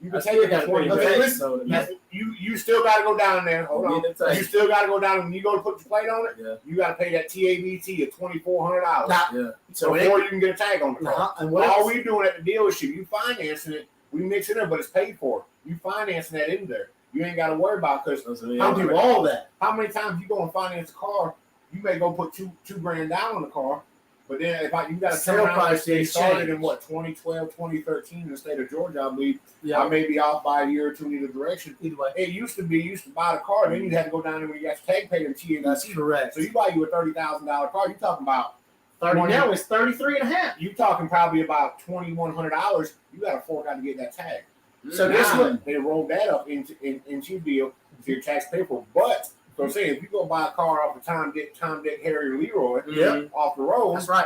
You I can still take it gotta for 20 pay the grand. tax, though, the You still got to go down there. Hold on. Get the tax. You still got to go down when you go to put your plate on it. Yeah. You got to pay that TABT of $2,400 Now, Yeah. so before you can get a tag on the car. and what All else? we doing at the dealership, you financing it. We mix it in, but it's paid for. You financing that in there. You ain't got to worry about because I'll do all that. how many times you go and finance a car? You may go put two grand down on the car, but then if you got to Sale turn around, price they didn't started change. in what 2012, 2013 in the state of Georgia, I believe. I Yeah. may be off by a year or two in either direction. Either way, It used to be you used to buy the car, then you had to go down there when you got your tag paid and that's TABT. correct. So you buy you a $30,000 car, you talking about 30 20 now it's 33 and a half. you talking probably about $2,100. You got to fork out to get that tag. So Now, this what they rolled that up into your deal, so your tax paid for. But so I'm saying if you go buy a car off of Tom, Dick, Harry, Leroy, Yeah. off the road, that's right.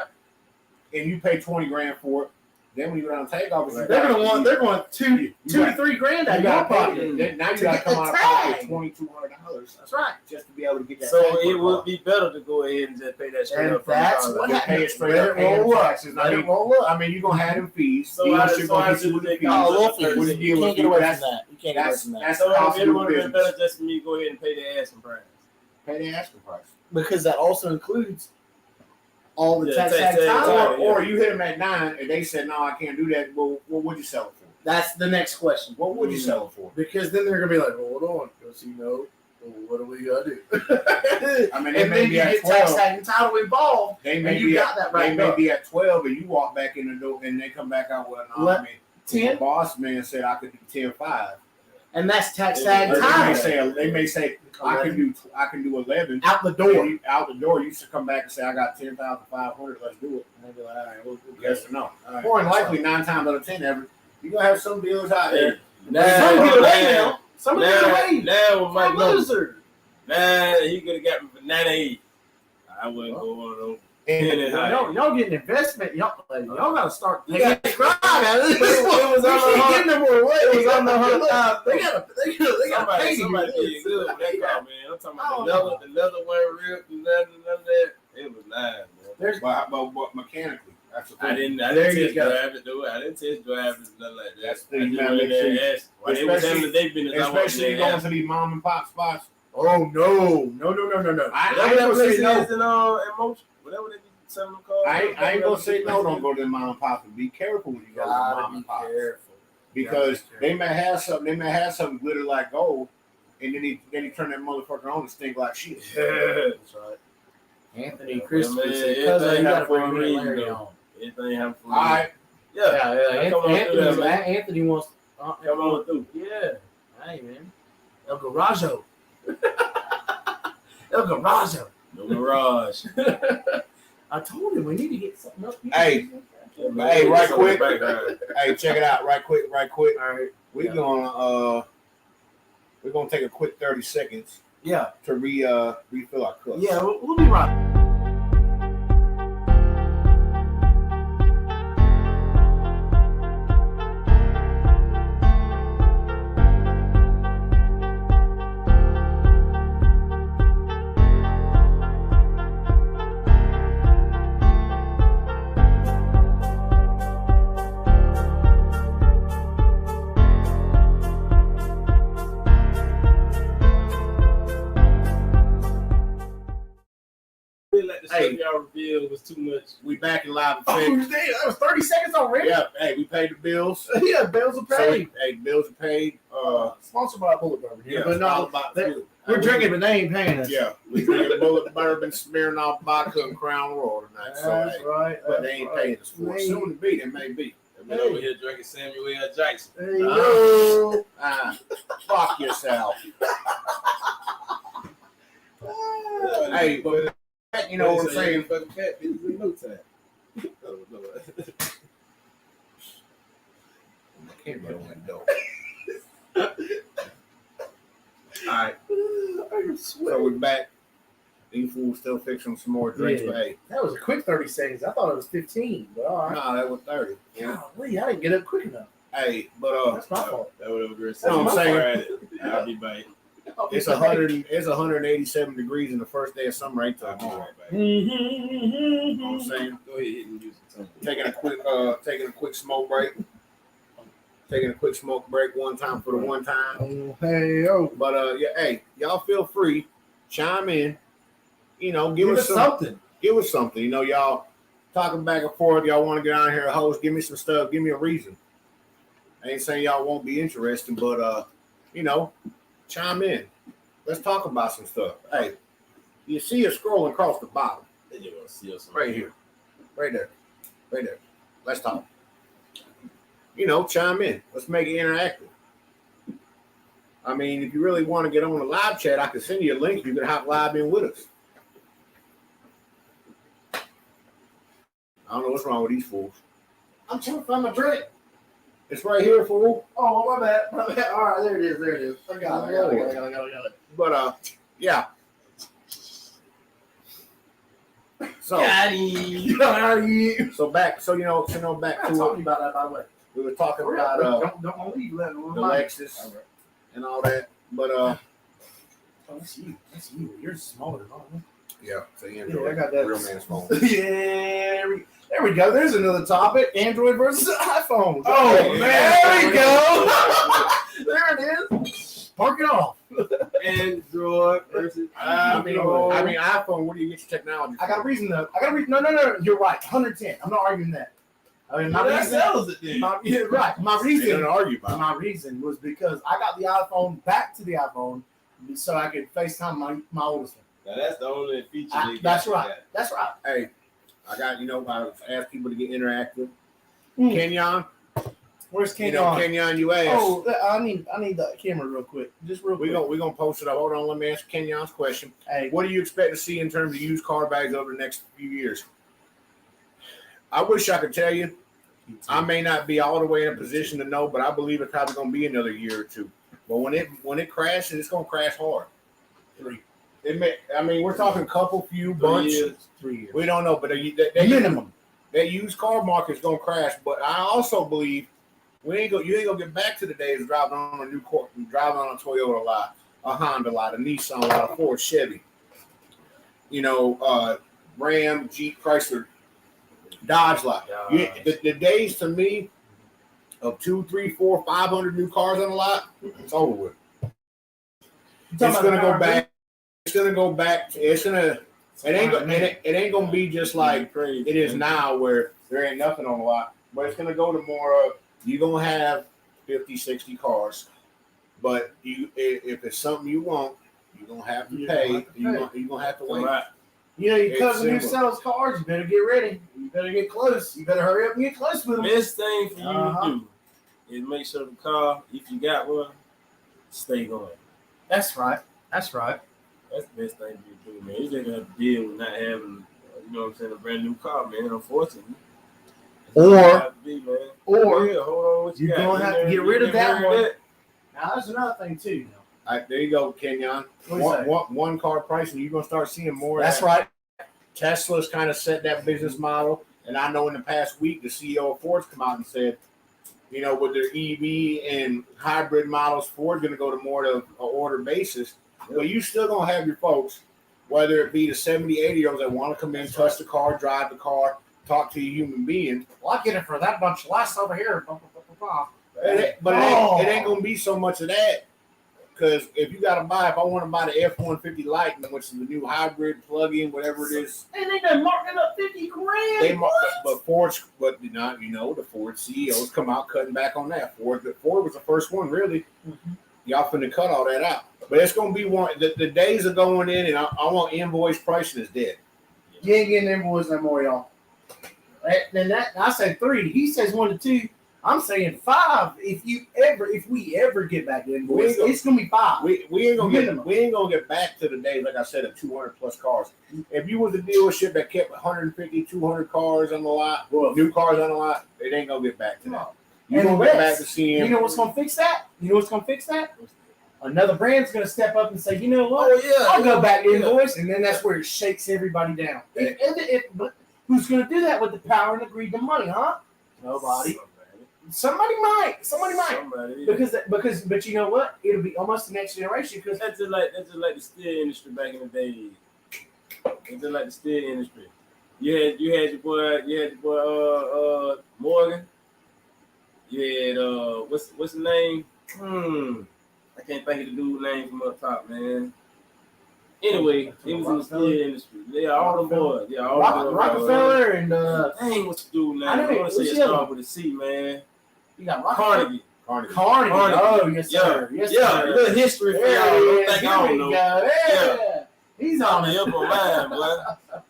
and you pay 20 grand for it, then when you go down take off, Right. They're going two You to got- 3 grand out you of your got to pocket. pay. Then now you to got to get come the out of pocket tag. $2,200 That's right. just to be able to get that. So tag for it the would car. be better to go ahead and just pay that straight And up. from that's the car. what Just pay it happened. straight Let up, it roll paying up. taxes. Let I it mean, roll up. I mean, you're gonna have them fees. So I Dealership just gonna wanted get you to with the make fees. all little fees. With the fees. You dealer can't get fee, away that's- from that. You can't get away That's from that. that's So it possible would have been business. better just for me to go ahead and pay the asking price. Pay the asking price. Because that also includes all the Yeah, tax tax, time. yeah. Or you hit them at 9 and they said, no, I can't do that. Well, what would you sell it for? That's the next question. What would you sell it for? Because then they're gonna be like, hold on, because well, what do we gotta do? I mean, they and may then be you at get tax 12. tag and title involved. They And may you be got at, that they right may up. be at 12 and you walk back in the door and they come back out with, no, Let- I mean, 10, the boss man said I could do 10.5. and that's tax Yeah, tag They may title. say, I can do 11. Out the And door. you, out the door, you should come back and say, I got 10,500. Let's do it. And they'll be like, all right, we'll Yes or no? All right. More than likely, 9 times out of 10, you're gonna have some dealers out there. Some get away now. Some get away. Now with my I'm a number, loser. he could have got me for 98. I wouldn't go on no. And Y'all get an investment. Y'all gotta start You paying got- subscribe. It was on the getting them more away. It was on the hook. They gotta pay Somebody you. did good with that car, man. I'm talking Oh, about the leather wasn't ripped, none of that. It was live, man. There's but mechanically, that's the thing. I didn't There you test go. drive it though. I didn't test drive it, nothing like that. That's the I thing, just man, went in make there and sure- asked. While they was having the day business, I walked in Especially there going and to these mom and pop spots. Oh no. I asked. ain't gonna say no. Whatever that emotion, whatever they be selling them cars. I ain't gonna say no. Don't go to the mom and pop. Be careful when you go to the mom Gotta be and pop careful. because Gotta be they may have something. They may have something glitter like gold, and then he turn that motherfucker on and stink like shit. That's right. Anthony Christopher man, said, everything "Cousin, you gotta happen for a bring me and reason, Larry though. on." Anything happen for All right, Yeah, Yeah. come on through that, man. Anthony wants. come on through. Yeah. Hey man. El Garajo. El Garajo. No garage. I told him we need to get something up here. Hey. Yeah, Hey, right it's on quick. the background. hey, check it out, right quick. All right. We're gonna take a quick 30 seconds Yeah. to refill our cups. Yeah. We'll be right. feel like the stuff Hey. y'all revealed was too much. We back in live Oh, effect. damn, that was 30 seconds already. Yeah, hey, we paid the bills. Yeah, bills are So paid. hey, bills are paid. Sponsored by Bullet Bourbon. Yeah, But all no, about they- food. we're drinking, but they ain't paying us. Yeah, we drinking Bullet Bourbon, smearing off vodka and Crown Royal tonight. So, That's hey, right. but they that's ain't right. paying us for it. They- Soon to be, it may be. I've been over here drinking Samuel L. Jackson. There you go. Fuck yourself. Hey, but you know what I'm saying? Fucking fat bitches in no time. Oh, Lord. Camera went dope. All right, I'm so sweating. we're back. These fools still fixing some more drinks, Yeah. but hey, That was a quick 30 seconds. I thought it was 15, but all right. nah, that was 30. Golly, I didn't get up quick enough. Hey, but That's my fault. That would have been You know what I'm saying? I'll be back. it's 187 degrees in the first day of summer. Ain't I'll talking be about. right back. You know what I'm saying? Go ahead hit and use the tongue. Taking a quick smoke break. Taking a quick smoke break one time for the one time. Oh, hey, oh. But yeah, hey, y'all feel free, chime in. You know, give us something. Give us something. You know, y'all talking back and forth. Y'all want to get on here, host? Give me some stuff. Give me a reason. I ain't saying y'all won't be interested, but you know, chime in. Let's talk about some stuff. Hey, you see us scrolling across the bottom, Then you're gonna see us right here, right there, right there. Let's talk. You know, chime in. Let's make it interactive. I mean, if you really want to get on the live chat, I can send you a link. You can hop live in with us. I don't know what's wrong with these fools. I'm trying to find my drink. It's right here, fool. Oh, my bad. My bad. All right, there it is. There it is. I got it. I got it. But yeah. So so back so back I'm to talking about that, by the way. we were talking about Don't leave that the alone. Lexus and all that. But Oh, that's you. That's you. You're smaller than mine. yeah, so you Yeah, I got that. real man's phone. Yeah, there we go. There's another topic: Android versus iPhone. Oh, there we go. There it is. Park it off. Android versus I mean iPhone, where do you get your technology? I got a reason though. No. You're right. 110. I'm not arguing that. I mean, my that reason. sells it then. Yeah, right. My You reason. don't argue about it. My reason was because I got the iPhone back to the iPhone so I could FaceTime my oldest one. Now that's the only feature they got. That's right. That's right. Hey, I got I asked people to get interactive. Mm. Kenyon, Where's you Kenyon? know Kenyon, you asked. Oh, I need the camera real quick. Just real quick. We're gonna post it up. Hold on, let me answer Kenyon's question. Hey, What do you expect to see in terms of used car bags over the next few years? I wish I could tell you. I may not be all the way in a position to know, but I believe it's probably going to be another year or two. But when it crashes, it's going to crash hard. 3. We're talking a couple, few, 3 bunch. years. 3 years. We don't know, but Minimum. that used car market is going to crash. But I also believe you ain't gonna get back to the days of driving on a Toyota lot, a Honda lot, a Nissan lot, a Ford, Chevy. You know, Ram, Jeep, Chrysler, Dodge lot. The days to me of 2, 3, 4, 500 new cars on the lot, it's over with. It's gonna go back. It's gonna go back. It ain't gonna be just like it is now, where there ain't nothing on the lot. But it's gonna go to more of you're gonna have 50, 60 cars. But if it's something you want, you're gonna have to pay. You're gonna have to wait. Right. You know, your It's cousin who simple. sells cars, you better get ready. You better get close. You better hurry up and get close with them. Best thing for you Uh-huh. to do is make sure the car, if you got one, stay going. That's right. That's right. That's the best thing for you to do, man. You just have to deal with not having, a brand new car, man. Unfortunately. Or- That's how it have to be, man. or Yeah, hold on, what you you're got? gonna have to get rid of that one. Now, there's another thing, too. All right, there you go, Kenyon. What do you say? One car pricing, you're gonna start seeing more. That's of that. right. Tesla's kind of set that business model, and I know in the past week the CEO of Ford's come out and said, with their EV and hybrid models, Ford's going to go to more of an order basis. But you still gonna have your folks, whether it be the 70, 80-year-olds that want to come in, touch the car, drive the car, talk to a human being. Well, I get it for that bunch less over here. But it ain't gonna be so much of that. Because if you got to buy, if I want to buy the F-150 Lightning, which is the new hybrid plug-in, whatever it is, And they done marking up 50 grand. they but Ford's, but not, the Ford CEOs come out cutting back on that. Ford was the first one, really. Mm-hmm. Y'all finna cut all that out. But it's gonna be one. The days are going in, and I want invoice pricing is dead. You ain't getting invoice no more, y'all. Then that I said 3. He says 1 to 2. I'm saying 5. If we ever get back to invoice, it's gonna be 5. We ain't gonna get back to the days, like I said, of 200 plus cars. If you was a dealership that kept 150, 200 cars on the lot, new cars on the lot, it ain't gonna get back to that. You gonna get back to seeing. You know what's gonna fix that? Another brand's gonna step up and say, you know what? Oh yeah, I'll go back to invoice, and then that's where it shakes everybody down. But who's gonna do that with the power and the greed of money, huh? Nobody. Somebody might. But you know what? It'll be almost the next generation because that's just like the steel industry back in the day. It's just like the steel industry. You had your boy Morgan. You had what's the name? I can't think of the dude's name from up top, man. Anyway, he was in the steel industry. Yeah, all the boys. Yeah, all the boys. Rockefeller and dang, what's the dude's name? I want to say it started with a C, man. You got Carnegie. Oh, yes, sir. Yes, sir. A little history for y'all. Don't think I don't know. Yeah. He's on the upper line, boy.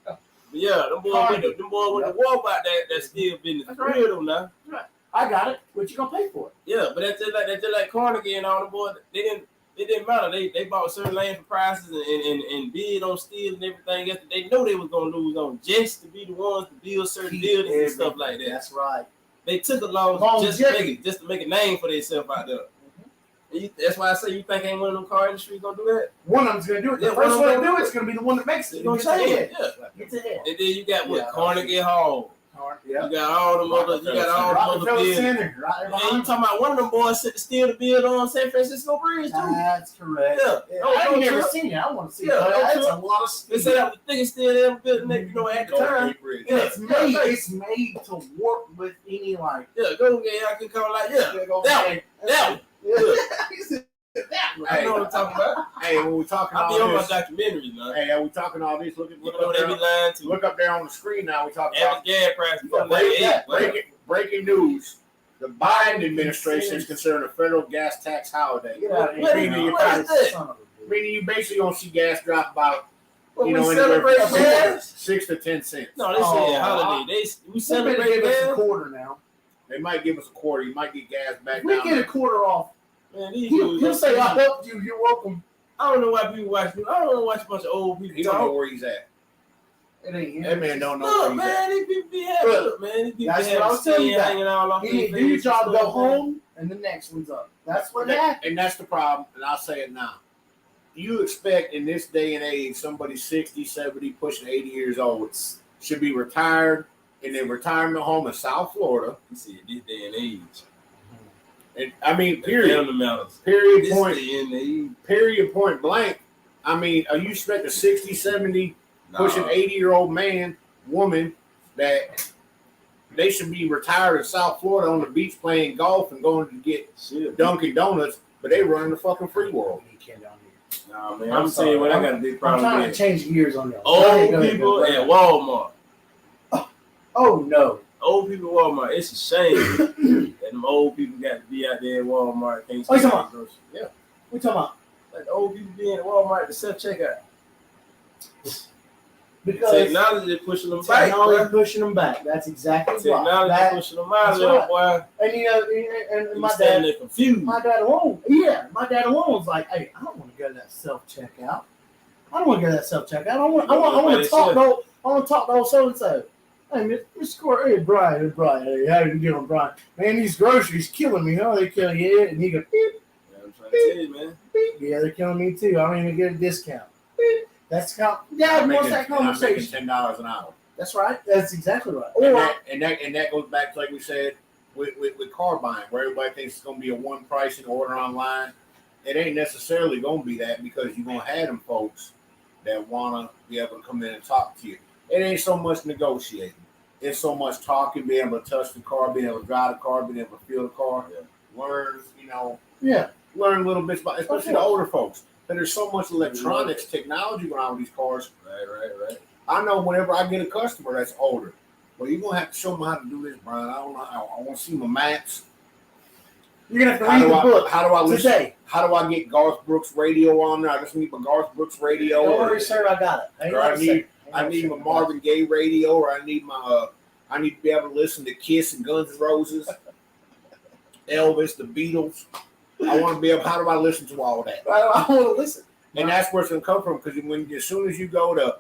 But yeah, them boys with the war about that steel business. That's right. Real now. Right. I got it. What you gonna pay for it? Yeah, but that's just like Carnegie and all the boys. It didn't matter. They bought certain land for prices and bid on steel and everything else. They know they was gonna lose on just to be the ones to build certain buildings and stuff like that. That's right. They took a long just to make a name for themselves out there. Mm-hmm. That's why I say you think ain't one of them car industries gonna do that. One of them's gonna do it. The first one to do it's gonna be the one that makes it. Gonna change it. Yeah. Get ahead. And then you got Carnegie Hall. Yeah. You got all the other buildings. Right, and you talking about one of them boys still to build on San Francisco Bridge too. That's correct. Yeah. I ain't never seen it. I want to see it. That's a lot of speed. They say that was the thickest steel they ever built, at the time. It's made to work with any like. Yeah, go get. I can call like that one. I know what I'm talking about. Hey, when we're talking I'll be all on this, my documentaries now. Hey, we talking all this. Look up there on the screen now. We talking about gas prices. Breaking news. The Biden administration is considering a federal gas tax holiday. Meaning you basically gonna see gas drop about celebrate gas 6 to 10 cents. No, they say holiday. We celebrate gas. A quarter now. They might give us a quarter. You might get gas back. We get a quarter off. Man, he'll say, "I helped you. You're welcome." I don't know why people watch. I don't watch a bunch of old people. He don't know where he's at. It ain't him. That man don't know where he's at. These people be happy. Look, man, these people that's what I was telling you. Hanging all off. He do your job, go home, and the next one's up. That's what happened. And that's the problem. And I'll say it now. You expect in this day and age somebody 60, 70, pushing 80 years old should be retired in their retirement home in South Florida. You see, this day and age. And I mean, period point blank. I mean, are you expect a 60, 70, pushing 80-year-old woman that they should be retired in South Florida on the beach playing golf and going to get Dunkin' Donuts, but they running the fucking free world. Nah, man, I'm saying what I got a big problem with. I'm trying to change gears on y'all. Old people at Walmart. Oh, no. Old people at Walmart. It's a shame that them old people got to be out there at Walmart. What you talking about? Yeah. What you talking about? Like the old people being at Walmart to self-checkout. Because technology pushing them back. Technology pushing them back. That's exactly technology right. Pushing them out there, boy. And and my dad, confused. My dad alone was like, "Hey, I don't want to go to that self-checkout. I don't want to go to that self-checkout. I want to talk to old so-and-so. Hey, Mr. Corey, hey, Brian, hey, how you doing, Brian? Man, these groceries killing me, huh? They killing you." And he goes, "Beep, yeah, I'm trying to tell you, man. Beep. Yeah, they're killing me too. I don't even get a discount. Beep. That's how Dad wants that conversation. $10 an hour. That's right. That's exactly right. And that goes back to, like we said, with car buying, where everybody thinks it's going to be a one price and order online. It ain't necessarily going to be that, because you're going to have them folks that want to be able to come in and talk to you. It ain't so much negotiating. It's so much talking, being able to touch the car, being able to drive the car, being able to feel the car, learn, Yeah. learn little bits about, especially the older folks. And there's so much electronics, technology going on with these cars. Right. I know whenever I get a customer that's older, well, you're gonna have to show them how to do this, Brian. I don't know. I want to see my maps. You're gonna have to read the book. How do I listen? Today. How do I get Garth Brooks radio on there? I just need my Garth Brooks radio. Don't worry, sir. I got it. Or I need my Marvin Gaye radio, or I need my I need to be able to listen to Kiss and Guns N' Roses, Elvis, the Beatles. I want to be able. How do I listen to all that? I want to listen. And that's where it's gonna come from, because as soon as you go to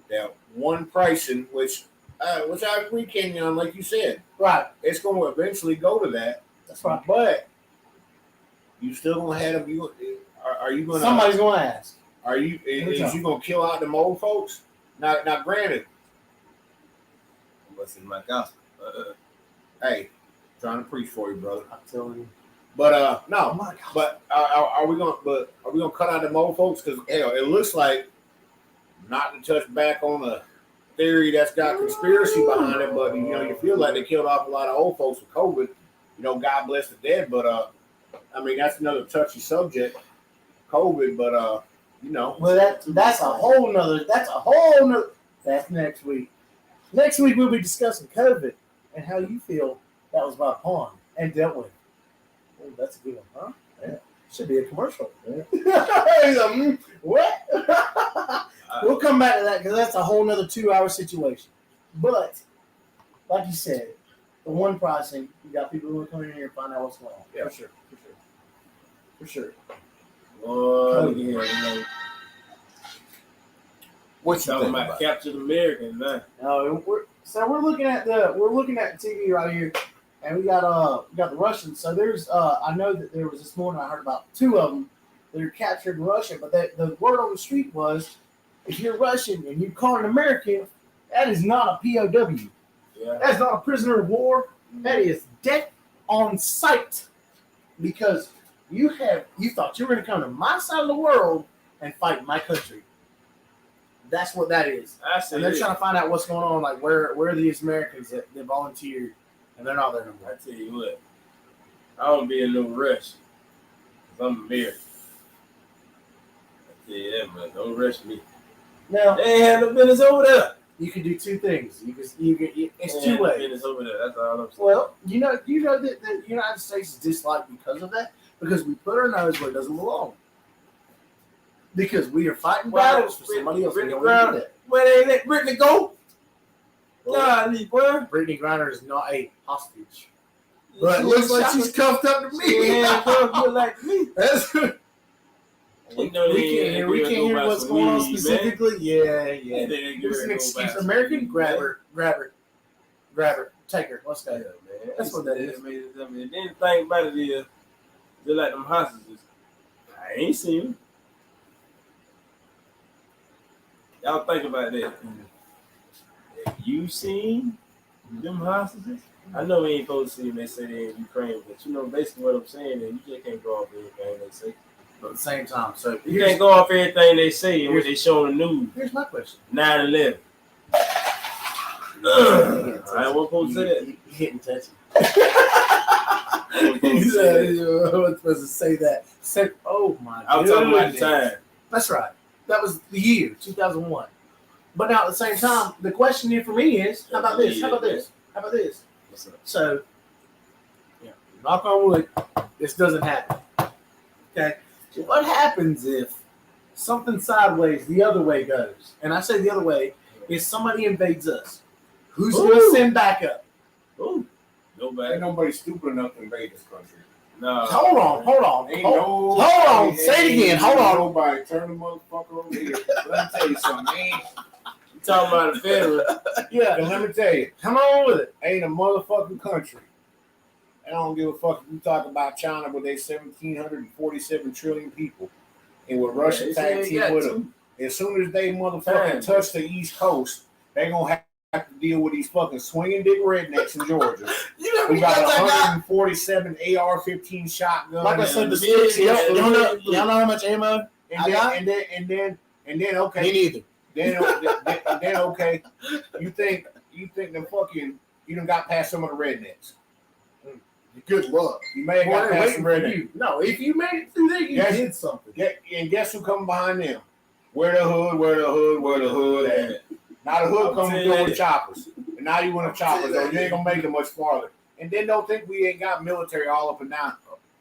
that one pricing, which I agree, Kenyon, like you said, Right. it's going to eventually go to that. That's right. But you still gonna have them. Are you gonna? Somebody's gonna ask. Are you? Is you gonna kill out them old folks? Now, granted. What's in my gospel? Hey, trying to preach for you, brother. I'm telling you. But no. Oh my God. But are we gonna cut out them old folks? Because hell, it looks like, not to touch back on a theory that's got conspiracy behind it, but you feel like they killed off a lot of old folks with COVID. God bless the dead, but I mean that's another touchy subject, COVID. But Well, that's a whole nother. That's next week. Next week we'll be discussing COVID and how you feel that was brought upon and dealt with. Oh, that's a good one, huh? Yeah. Should be a commercial. Yeah. What? We'll come back to that because that's a whole nother 2-hour situation. But like you said, the one pricing, you got people who are coming in here and find out what's going on. Yeah. For sure. Again, what you talking think about captured Americans, man. We're looking at TV right here, and we got the Russians. So there's I know that there was this morning I heard about 2 of them that are captured in Russia, but the word on the street was, if you're Russian and you call an American, that is not a POW. Yeah. That's not a prisoner of war. That is death on sight, because you thought you were going to come to my side of the world and fight my country. That's what that is. And they're trying to find out what's going on, like where are these Americans that volunteered and they're not there no more. I tell you what, I don't be in no rush, because I'm American. I tell you that, man. Don't rush me. Now, they ain't had no business over there. You can do 2 things. It's 2 ways. Business over there. That's all I'm saying. Well, you know that the United States is disliked because of that, because we put our nose where it doesn't belong. Because we are fighting battles for somebody else. Brittany Griner. Where they let Brittany go? Golly, boy. Brittany Griner is not a hostage. But it looks like she's cuffed up to me. Look like me. We can't hear what's going on specifically. Man. Yeah. It's an excuse. American, grab her, take her. Let's go. Man. That's what that is. And then the thing about it is, they're like them hostages. I ain't seen them. Y'all think about that. Have you seen them hostages? I know we ain't supposed to see them. They say they're in Ukraine, but basically what I'm saying is you just can't go off everything they say. But at the same time, so you can't go off everything they say and what they show on the news. Here's my question. 9/11. I wasn't supposed to say that. You hitting touchy. I wasn't supposed to say that. Oh my God. I was talking about the time. That's right. That was the year 2001. But now at the same time, the question here for me is, how about this? What's up? So, knock on wood, this doesn't happen. Okay. So what happens if something sideways the other way goes? And I say the other way is somebody invades us. Who's going to send backup? Ooh. Ain't nobody stupid enough to invade this country. No. Hold on. Hold on. Say it again. Hold on. Nobody turn the motherfucker over here. Let me tell you something, man. You talking about the federal? Yeah. And let me tell you, Come on with it. ain't a motherfucking country. I don't give a fuck if you talk about China with their 1,747 trillion people and with Russia tag team with them. As soon as they motherfucking touch the East Coast, they gonna have to deal with these fucking swinging dick rednecks in Georgia. We got 147 AR-15 shotguns. Like I said, the sticks. Y'all know how much ammo? And then okay. Me neither. Then okay. You think them fucking you done got past some of the rednecks. Good luck. You may have Boy, got they're past waiting the for redneck. you. No, if you made it through there, you Yes. did something. And guess who come behind them? Where the hood at? Now the hood I'm coming saying through that- with choppers. And now you want to choppers, though. You ain't going to make it much farther. And then don't think we ain't got military all up and down.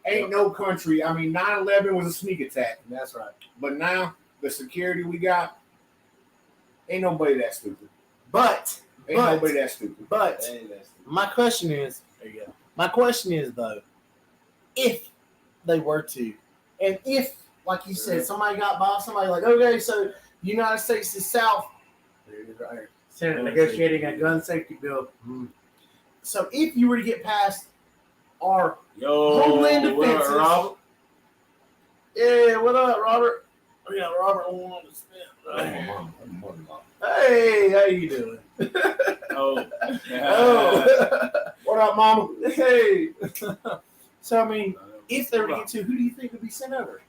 Ain't no country. I mean, 9/11 was a sneak attack. That's right. But now, the security we got, ain't nobody that stupid. But Nobody that stupid. my question is, there you go. My question is though, if they were to, and if, like you said, somebody got by, somebody like, okay, so the United States is South. There it is right here. Senate negotiating a gun safety bill. So if you were to get past our Homeland what up, Defenses. Robert? Yeah, what up, Robert? We got Robert on the spin. Hey, how you doing? Oh. Oh, What up, mama? hey. So I mean, if they were to get to, who do you think would be sent over?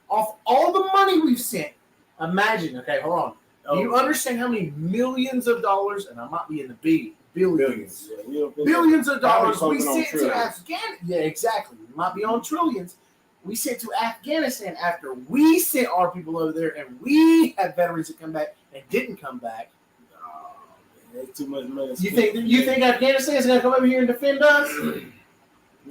Off all the money we've sent, imagine. Okay, hold on. Do you understand how many millions of dollars, and I might be in the billions, billions of dollars Probably we something on sent to trillions. Afghanistan? Yeah, exactly. We might be on trillions. We sent to Afghanistan after we sent our people over there, and we had veterans that come back and didn't come back. That's too much money. You think Afghanistan's gonna come over here and defend us?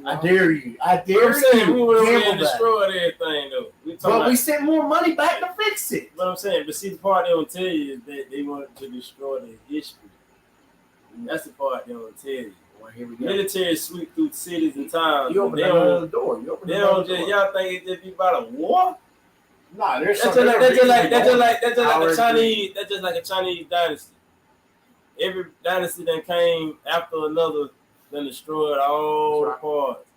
I dare you. I dare I'm saying you. we went over there and Gamble that. destroyed everything though. We talking But about, we sent more money back to fix it. what I'm saying, but see the part they don't tell you is that they wanted to destroy the history. That's the part they don't tell you. Well, here we go. Military sweep through cities and towns. You but open they another don't. door. You open They another don't just. door. Y'all think it just be about a war? Nah, there's That's something. just like Our a Chinese. That's just like a Chinese dynasty. Every dynasty that came after another, then destroyed all the That's parts.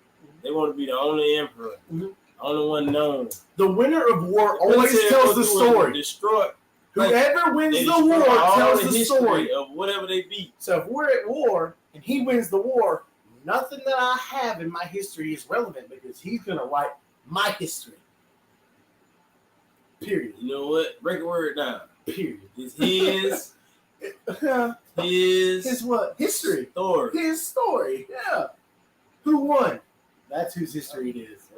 They want to be the only emperor, Mhm. only one known. The winner of war always Military tells the go through and story. Destroy. Whoever wins They the destroy war all tells the history story. of whatever they beat. So if we're at war and he wins the war, nothing that I have in my history is relevant because he's gonna write my history. Period. You know what? Break a word down. Period. It's his His what? History. story. His story. Yeah. Who won? That's whose history it is.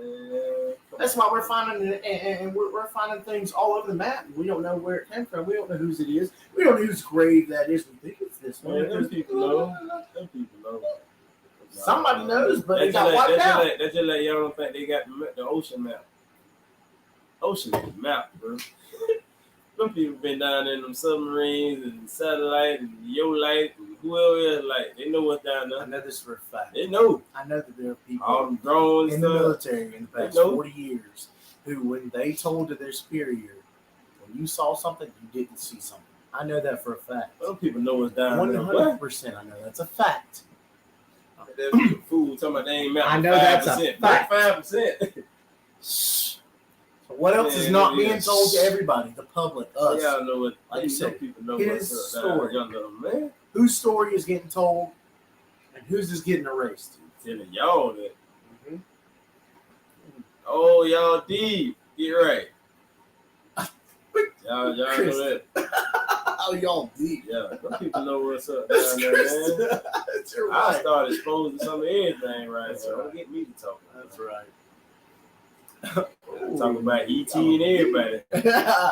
That's why we're finding it, and we're finding things all over the map. We don't know where it came from. We don't know whose it is. We don't know whose grave that is. We think it's this one. Man, them people know. Them people know. Somebody knows, but they That's got just wiped out. That's just like y'all don't think they got the ocean map. Ocean map, bro. Them people been down in them submarines and satellite and Yolite and whoever else, like, they know what's down I there. know this for a fact. They know. I know that there are people All them drones in and the stuff. military in the past They know. 40 years who, when they told to their superior, when you saw something, you didn't see something. I know that for a fact. Them people know what's down there. 100%. I know that's a fact. That fool talking about they ain't map. I know that's a 5%. fact. 5%. So what else is Man, not it being is. told to everybody, the public, us? Y'all know what. Like you said, people know his what's up. story. Y'all know, man. Whose story is getting told and whose is getting erased? Telling y'all that. Oh, y'all deep. Get right. Y'all know that. Oh, y'all deep. Yeah, them people know what's up down there, man. That's your I right. start exposing some of everything right That's now. right. Don't get me to talk. That's right. Talking about ET and everybody.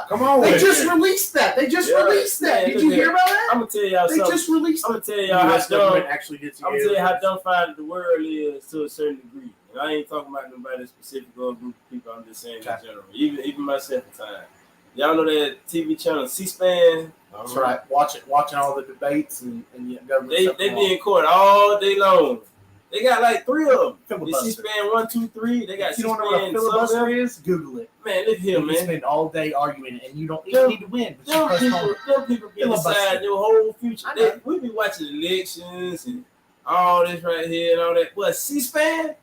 Come on, They with just it. released that. They just Yeah. released that. Man, Did you look hear at- about that? I'm gonna tell y'all They something. just released I'm that. gonna tell y'all how dumb. actually gets I'm gonna tell you how dumb the world is to a certain degree. And I ain't talking about nobody specific or a group of people. I'm just saying in Okay. general. Even myself at times. Y'all know that TV channel C-SPAN? That's right. Watching all the debates and government They stuff be going on. in court all day long. They got like 3 of them. The Filibuster. C-SPAN 1, 2, 3. They got If you don't know what a C-SPAN. filibuster is, Google it. Man, look here, You man. spend all day arguing, and you don't Them- need to win. But you Them press people, home. them people be Filibuster. deciding your whole future. I know. We be watching elections and all this right here and all that. What, C-SPAN?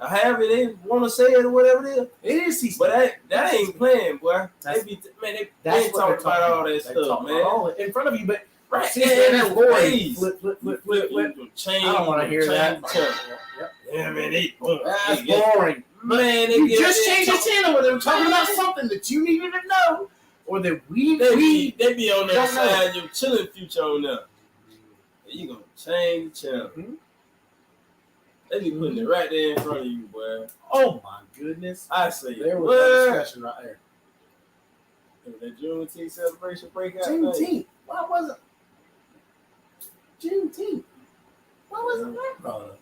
Or however they want to say it or whatever it is. It is C-SPAN. But that ain't playing, boy. That's- They ain't That's talking what they're about all that They stuff, talk man. about all it in front of you, but Right. C-SPAN is boring. Ways. Flip, flip, flip, Flip, flip, flip. change. I don't want to hear that. Yep. Yeah, man, they boom. That's They get- boring. Man, they You get just they changed the talk- channel where they were talking about something that you needed to know, or that we They be on the Don't know. side your chilling future on there. You gonna change the channel. They be putting it right there in front of you, boy. Oh my goodness. I say, There was what? a discussion right there. That Juneteenth celebration breakout. Juneteenth. Why wasn't Juneteenth? Why wasn't that brought up?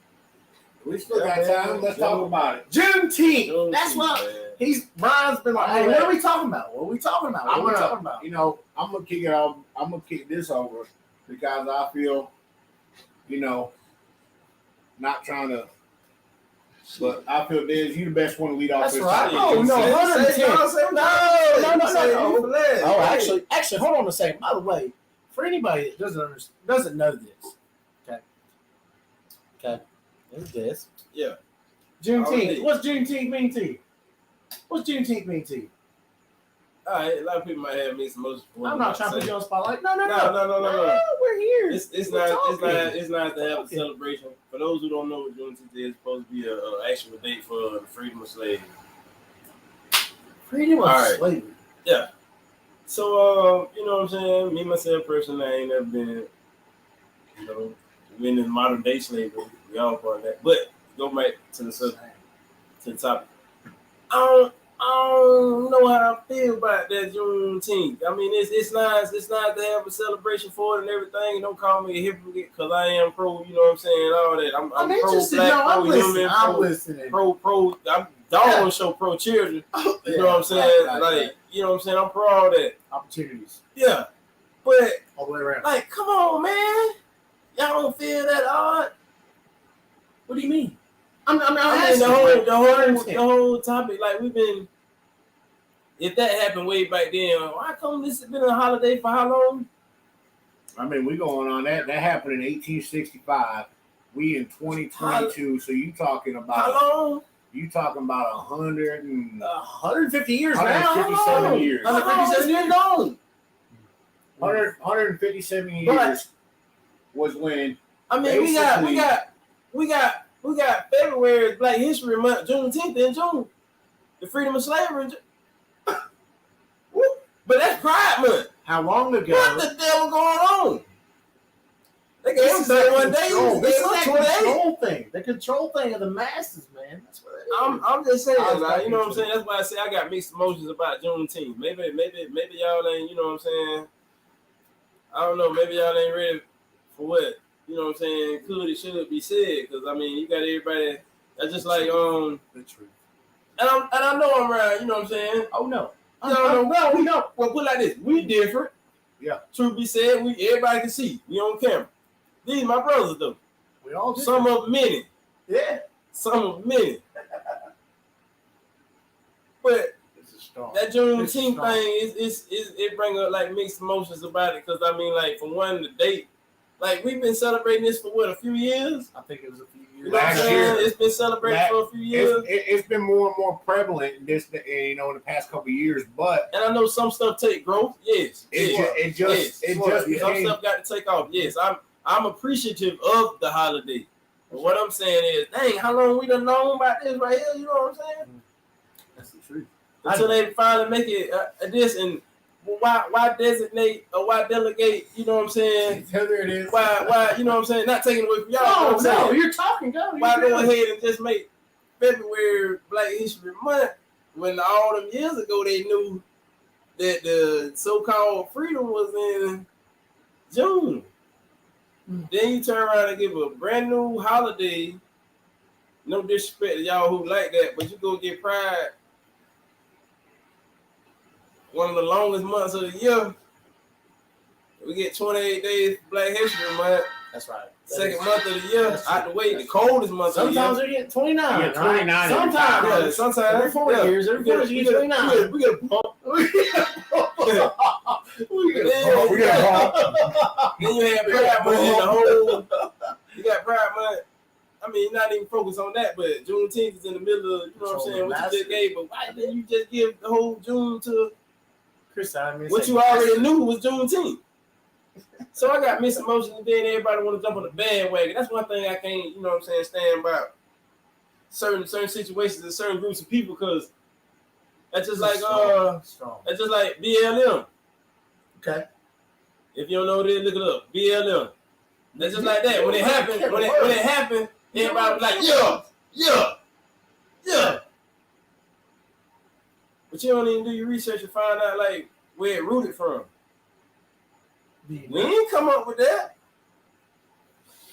We still got time. Let's talk about it. Juneteenth. That's what Brian's been like. Hey, what are we talking about? What are we talking about? What are we talking about? You know, I'm gonna kick it off. I'm gonna kick this over because I feel, you know, not trying to, but I feel Dez, you the best one to lead off. That's this right. time. Oh no, 110. No. Oh, actually, hold on a second. By the way, for anybody that doesn't know this, okay, there's this. Yeah. Juneteenth. What's Juneteenth mean to you? What's Juneteenth mean to you? All right, a lot of people might have mixed emotions. I'm not trying to put you on the spotlight. No. No. We're here. It's not to have a celebration. For those who don't know what Juneteenth is, it's supposed to be an actual date for the freedom of slavery. Freedom of slavery. Yeah. So, you know what I'm saying? Me, myself, personally, I ain't never been, you know, been in modern day slavery. We all part of that. But go back to the subject, to the topic. I don't know how I feel about that Juneteenth. I mean, it's nice to have a celebration for it and everything. Don't call me a hypocrite because I am pro. You know what I'm saying? All that. I'm pro black, pro human, pro. I'm dog show pro children. You know what I'm saying? Like, you know what I'm saying? I'm pro all that. Opportunities. Yeah, but all the way around. Like, come on, man. Y'all don't feel that odd? What do you mean? I mean, the whole topic, like we've been. If that happened way back then, why come this has been a holiday for how long? I mean, we going on that. That happened in 1865. We in 2022. So you talking about how long? You talking about 150 years now? 157 years. 157 years long. 157 years was when. I mean, we got February Black History Month, Juneteenth in June, the freedom of slavery. But that's Pride Month. How long ago? What the devil going on? They gave us 31 days. It's a control thing. The control thing of the masses, man. That's what it is. I'm just saying, like, you know what I'm saying? That's why I say I got mixed emotions about Juneteenth. Maybe y'all ain't, you know what I'm saying? I don't know. Maybe y'all ain't ready for what, you know what I'm saying, could it, should it be said? Because, I mean, you got everybody that's just like, the truth. And I know I'm right, you know what I'm saying? Oh, no. No, we don't. Well, put it like this. We different. Yeah. Truth be said, everybody can see. We on camera. These my brothers, though. We all different. Some of many. Yeah. Some of many. But that Juneteenth thing it bring up like mixed emotions about it. Because I mean, like, for one, the date, like, we've been celebrating this for what, a few years? I think it was a few years. Last year, it's been celebrated for a few years. It's been more and more prevalent in this, you know, in the past couple of years. But and I know some stuff take growth. Yes, some stuff got to take off. Yes, I'm appreciative of the holiday. But what I'm saying is, dang, how long we done known about this right here? You know what I'm saying? That's the truth. Until they finally make it this, and why designate or why delegate? You know what I'm saying? There it is. Why you know what I'm saying? Not taking away from y'all. No, you're talking. Why go ahead and just make February Black History Month when all them years ago they knew that the so-called freedom was in June? Then you turn around and give a brand new holiday. No disrespect to y'all who like that, but you go get Pride, one of the longest months of the year. We get 28 days Black History Month. That's right. Second month of the year. Out the way, the coldest month of the year. Sometimes we get 29. Yeah, 29. Sometimes. Yeah, sometimes. Every 4 years. Every 4 years you get 29. We get a bump. We get a bump. Then you have Pride Month in the whole. You got Pride Month. I mean, not even focus on that, but Juneteenth is in the middle of, you know what I'm saying, what you just gave. But why didn't you just give the whole June to Chris? What you already knew was Juneteenth? So I got mixed emotions, and then everybody want to jump on the bandwagon. That's one thing I can't, you know what I'm saying, stand by certain situations and certain groups of people, because that's just like that's just like BLM. Okay. If you don't know what it is, look it up. BLM. That's just like that. When it happened, Everybody was like, yeah. But you don't even do your research to find out like where it rooted from. We ain't come up with that.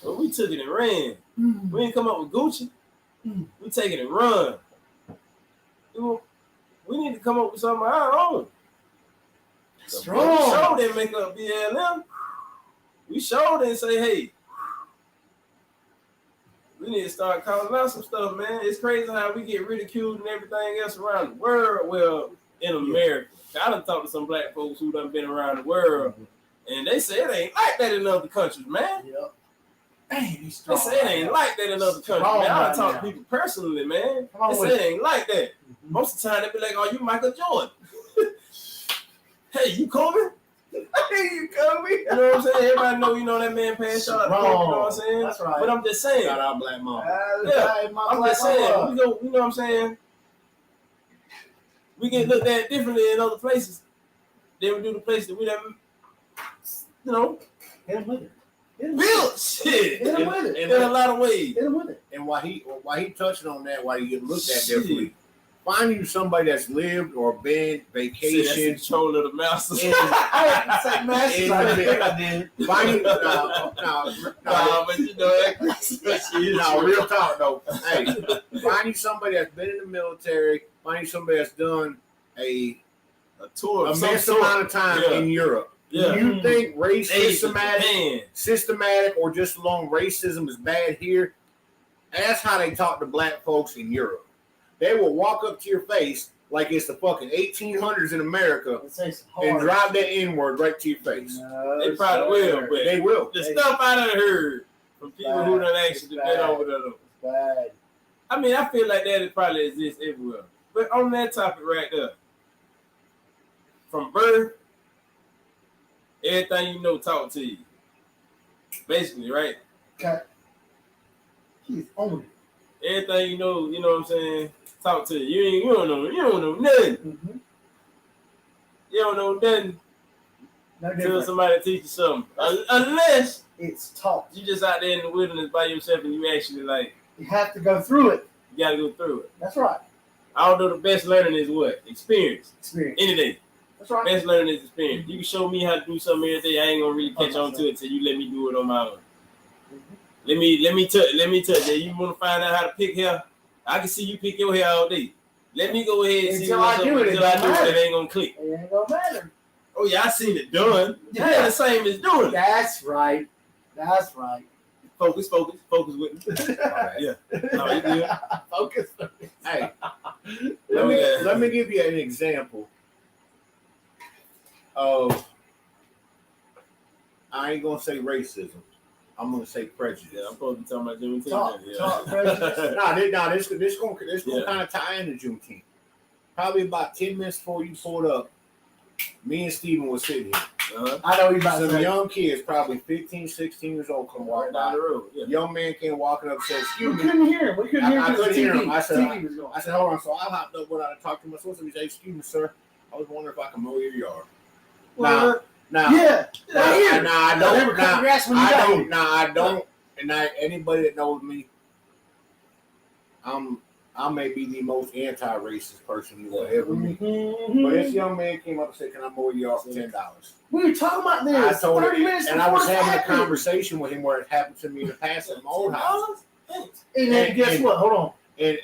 But we took it and ran. We ain't come up with Gucci. We take it and run. We need to come up with something of our own. Strong. We showed them make up BLM. We showed them and say, hey, we need to start calling out some stuff, man. It's crazy how we get ridiculed and everything else around the world. Well, in America. I done talked to some black folks who done been around the world, and they say it ain't like that in other countries, man. Yep. Dang, They say it ain't like that in other countries, man. I done talked to people personally, man. They say it ain't like that. Most of the time, they be like, oh, you Michael Jordan. Hey, you Kobe? Hey, you Kobe? You know what I'm saying? Everybody know, you know, that man passed out. You know what I'm saying? That's right. But I'm just saying. Shout out Black Mama. I'm just saying. We go, you know what I'm saying? We get looked at differently in other places. They would do the place that we done, you know, Hit him with it. built shit. Hit him with it. In a lot of ways. Hit him with it. And while he touching on that, while you get looked at Shit. differently, find you somebody that's lived or been vacation. That's the control of the masters. I didn't say masters. I didn't think I did. Find you but you know no, real talk though. Hey, find you somebody that's been in the military. Find you somebody that's done a tour of immense amount of time in Europe. Yeah. You think race Japan. systematic or just alone racism is bad here? That's how they talk to black folks in Europe. They will walk up to your face like it's the fucking 1800s in America and drive that N-word right to your face. No, They probably will, but They will. the stuff I done heard from people who done actually been over there though. Bad. I mean, I feel like that it probably exists everywhere. But on that topic right there, from birth, everything you know talk to you. Basically, right? Okay. He's on it. Everything you know what I'm saying, talk to you. You don't know nothing. Mm-hmm. You don't know nothing No until different. somebody teach you something. Unless It's taught. you just out there in the wilderness by yourself and you actually like You have to go through it. you gotta go through it. That's right. Although the best learning is what? Experience. Experience. Any day. That's right. Best learning is experience. You can show me how to do something every day. I ain't gonna really catch on to it till you let me do it on my own. Let me touch that. You wanna find out how to pick hair? I can see you pick your hair all day. Let me go ahead and see Until what's I up do it, until it I don't do it. matter. It ain't gonna click. It ain't gonna matter. Oh yeah, I seen it done. Yeah. Yeah, the same as doing it. That's right. That's right. Focus with me. Yeah. No, you good. Focus. Hey, Oh, yeah. let me give you an example of, I ain't gonna say racism. I'm gonna say prejudice. Yeah, I'm supposed to be talking about Jimmy T. Talk prejudice. This gonna kind of tie into Juneteenth. Probably about 10 minutes before you pulled up, me and Steven was sitting here. I know you about to Some say. young kids, probably 15, 16 years old, come Right walking down by. the road. Yeah. Young man came walking up and said, We excuse me. couldn't hear him. We couldn't hear him. I couldn't hear him. I said, TV was going. I said, hold on. So I hopped up, went out and talked to him. I said, he said, excuse me, sir. I was wondering if I can mow your yard. Well, Now, Yeah. I hear. I They don't. were cutting grass when you I got don't. here. Now I don't. And anybody that knows me, I may be the most anti-racist person you will ever meet. But this young man came up and said, "Can I mow your yard for $10?" We were talking about I this. told 30 him, minutes and I was before having a it happened. conversation with him where it happened to me in the past at my old house. And then guess and- what? Hold on. And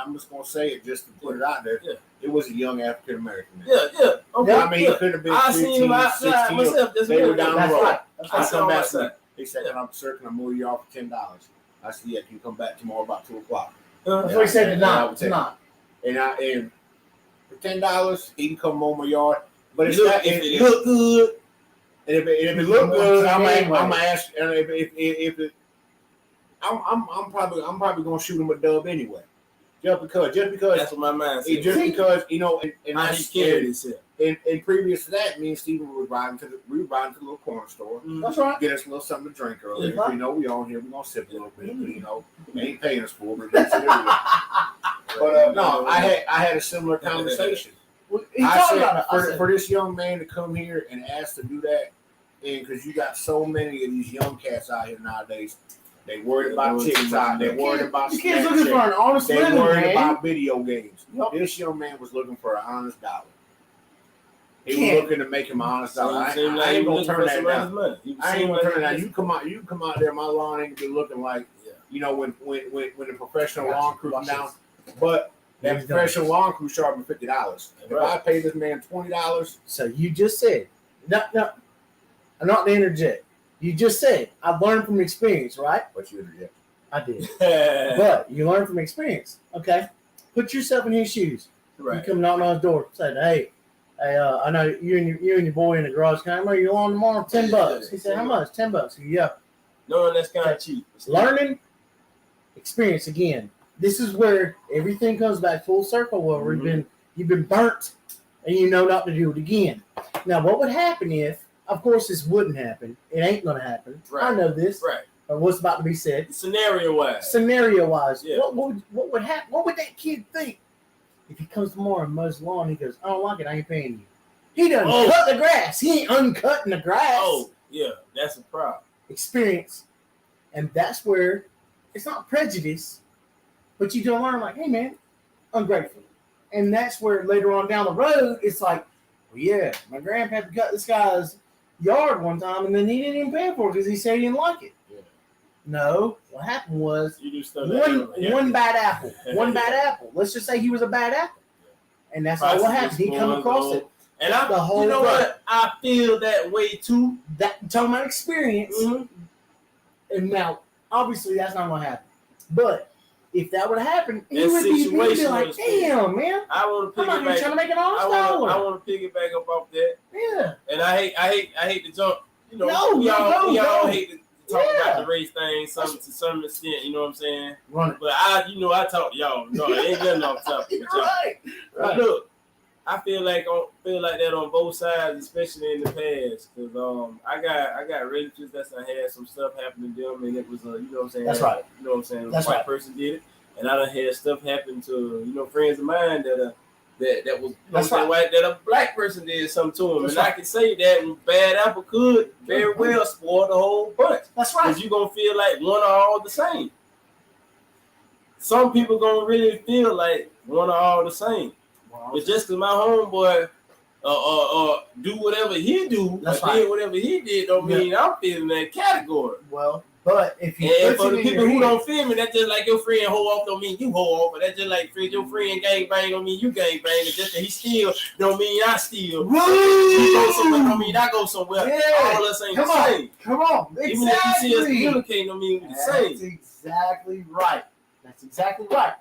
I'm just gonna say it just to put it out there. Yeah. It was a young African American man. Yeah. Okay. I mean, he could have been I seen 15, him outside 16. myself. Just They were down the That's road. right. That's I right. come back outside. to me. They said, "Sir, can I mow your yard for $10?" I said, "Yeah, can you come back tomorrow about 2:00?" That's what he said Yeah, I tonight. would take Tonight. And for $10, he can come mow my yard. But it's Look, not. if If it it look good, and if it look good, I'm Anyway. gonna ask. And if it, I'm probably gonna shoot him a dub anyway. Just because that's what my mind said. just because and How I he carried himself. and previous to that, me and Steven would ride to the little corner store. That's right. Get us a little something to drink earlier. Yeah. You know, we on here, we gonna sip a little bit. You know, they ain't paying us for it. But no, I had a similar conversation. He I talked said, about it. I said, for this young man to come here and ask to do that, and because you got so many of these young cats out here nowadays, They worried about TikTok. They worried about You kids looking for Snapchat. an honest They living, worried man. about video games. Yup. This young man was looking for an honest dollar. He Can't. was looking to make him an honest dollar. I Seemed like ain't he gonna was turn looking for that somebody's down. money. He was I ain't seemed gonna like turn it down. he was- You come out there, my lawn ain't gonna be looking like, you know, when the professional Gotcha. lawn crew come Watch down. this. But that He's professional lawn crew charged me $50. If Right. I pay this man $20, So you just said, no, I'm not to interject. You just said, I've learned from experience, right? but you interject. I did. But you learn from experience. Okay. Put yourself in his shoes. right. You come knocking on his door, say, hey, I know you and your boy in the garage. Can I mow your lawn tomorrow? $10. He said, how much? $10. Yeah. Knowing that's kind of cheap. Learning, experience again. This is where everything comes back full circle. Where you've been burnt, and you know not to do it again. Now, what would happen if? Of course, this wouldn't happen. It ain't gonna happen. Right. I know this. Right. Or what's about to be said. Scenario wise. Scenario wise, Yeah. what would happen? What would that kid think if he comes tomorrow and mows the lawn? He goes, I don't like it. I ain't paying you. He doesn't cut the grass. He ain't uncutting the grass. Oh, yeah, that's a problem. Experience, and that's where it's not prejudice, but you don't learn like, hey man, ungrateful, and that's where later on down the road it's like, well, yeah, my grandpa cut this guy's yard one time, and then he didn't even pay for it because he said he didn't like it. Yeah. No, what happened was You do stuff one bad apple. One bad apple. Let's just say he was a bad apple, and that's all what happened. He come across it. And I, The whole you know run. what? I feel that way too. That talking about experience. Mm-hmm. And now, obviously, that's not gonna happen. But if that would happen, he That would be situation like, was- damn, man, I want to I'm out here trying to piggyback. make an honest I dollar. want to piggyback up off that. Yeah. And I hate to jump. You know, No, we all no. hate to talk Yeah. about the race thing to some extent. You know what I'm saying? Run it. But I talk to y'all. No, it ain't nothing off topic. You're right. But look, I feel like that on both sides, especially in the past, because I got relatives that had some stuff happen to them, and it was you know what I'm saying. That's right. You know what I'm saying. That's a white right. person did it, and I done had stuff happen to friends of mine that was That's that right. white that a black person did something to them, That's and I right. can say that bad apple could very well spoil the whole bunch. That's right. Because you're going to feel like one are all the same. Some people going to really feel like one are all the same. But just because my homeboy do whatever he do, That's or right. did whatever he did, don't mean I'm feeling that category. Well, but if you And put for it the in people your who head- don't feel me, that's just like your friend hoe off don't mean you hoe off, or that's just like your friend gang bang don't mean you gang bang. It's just that he steal don't mean I steal. Woo! He go somewhere don't mean I go somewhere. Yeah. All of us ain't Come the on. same. Come on. Even if you see us Exactly. communicating don't mean we the same. That's exactly right. That's exactly right.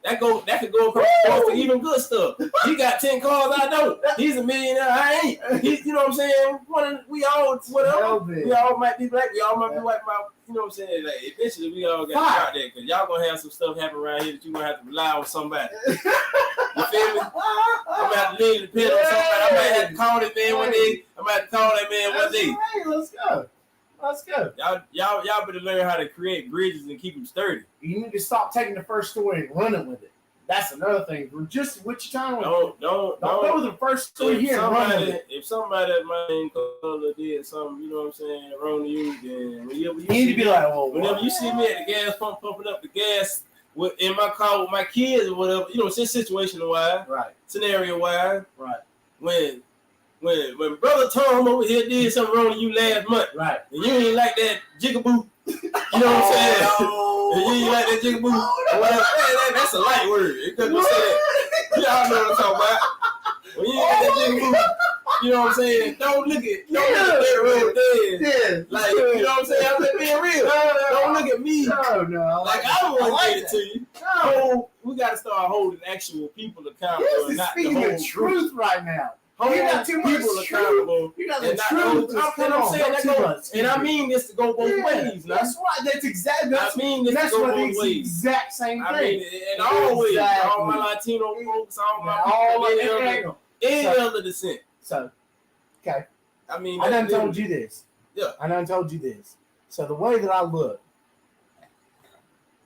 That could go across the board for even good stuff. He got 10 cars, I don't. He's a millionaire, I ain't. You know what I'm saying? We all, whatever. We all might be black, we all might be white. You know what I'm saying? Like, eventually, we all got to out there because y'all gonna have some stuff happen around here that you're gonna have to rely on somebody. You feel me? I'm gonna have to lean depend on somebody. I might have to call that man one day. I might have to call that man one day. Right. Let's go. Y'all better learn how to create bridges and keep them sturdy. You need to stop taking the first story and running with it. That's another thing. We're just what you trying to Don't go with the first story here and run with it. If somebody at my name color did something, you know what I'm saying, wrong to you, then You need to be like, well, whenever you see me at the gas pump pumping up the gas in my car with my kids or whatever, you know, it's just situational wise, right, scenario wise, right, when brother Tom over here did something wrong to you last month, right, and you ain't like that jigaboo, you know what I'm saying? And you ain't like that jigaboo, or whatever. Man, that's a light word. It doesn't say that. Y'all know what I'm talking about. When you ain't like that jigaboo, you know what I'm saying? Don't look at that road there. Yeah, Like, you know what I'm saying? I'm just being real. Don't look at me No. like I don't want to get it to you. No. So we got to start holding actual people accountable, This and is not the speaking whole the truth right now. Hold You got too much people truth. accountable. You got And the not truth. those- I'm saying that goes, and I mean this to go both ways. Now. That's right. That's exactly. I mean this to go what both it's the ways. exact same thing. I mean, and always, Exactly. all my Latino folks, all my all people, any other descent. So, okay. I mean, I done told you this. Yeah. I done told you this. So the way that I look,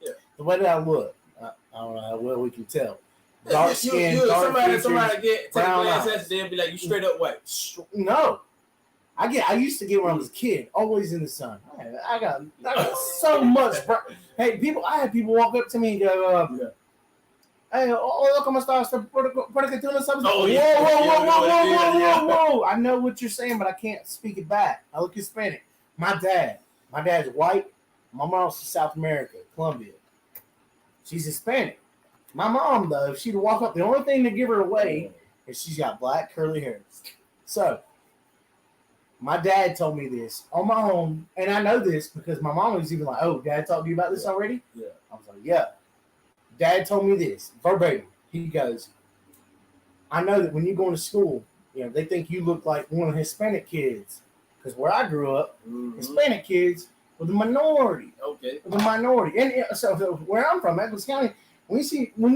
Yeah. The way that I look, I don't know how well we can tell. Dark skin, dark features, somebody get take a brown glass eyes. test, they'll be like, you straight up white. No, I used to get when I was a kid, always in the sun. I got so much. Hey, I had people walk up to me and go, "Hey, look, ¿cómo estás? ¿Por qué tú no sabes?" Oh, Whoa! I know what you're saying, but I can't speak it back. I look Hispanic. My dad's white. My mom's from South America, Colombia. She's Hispanic. My mom, though, if she'd walk up, the only thing to give her away is she's got black curly hair. So, my dad told me this on my own, and I know this because my mom was even like, "Oh, Dad talked to you about this already?" Yeah. I was like, "Yeah." Dad told me this verbatim. He goes, "I know that when you go into school, they think you look like one of the Hispanic kids. Because where I grew up, Hispanic kids were the minority. Okay. The minority. And so where I'm from, Edwards County, when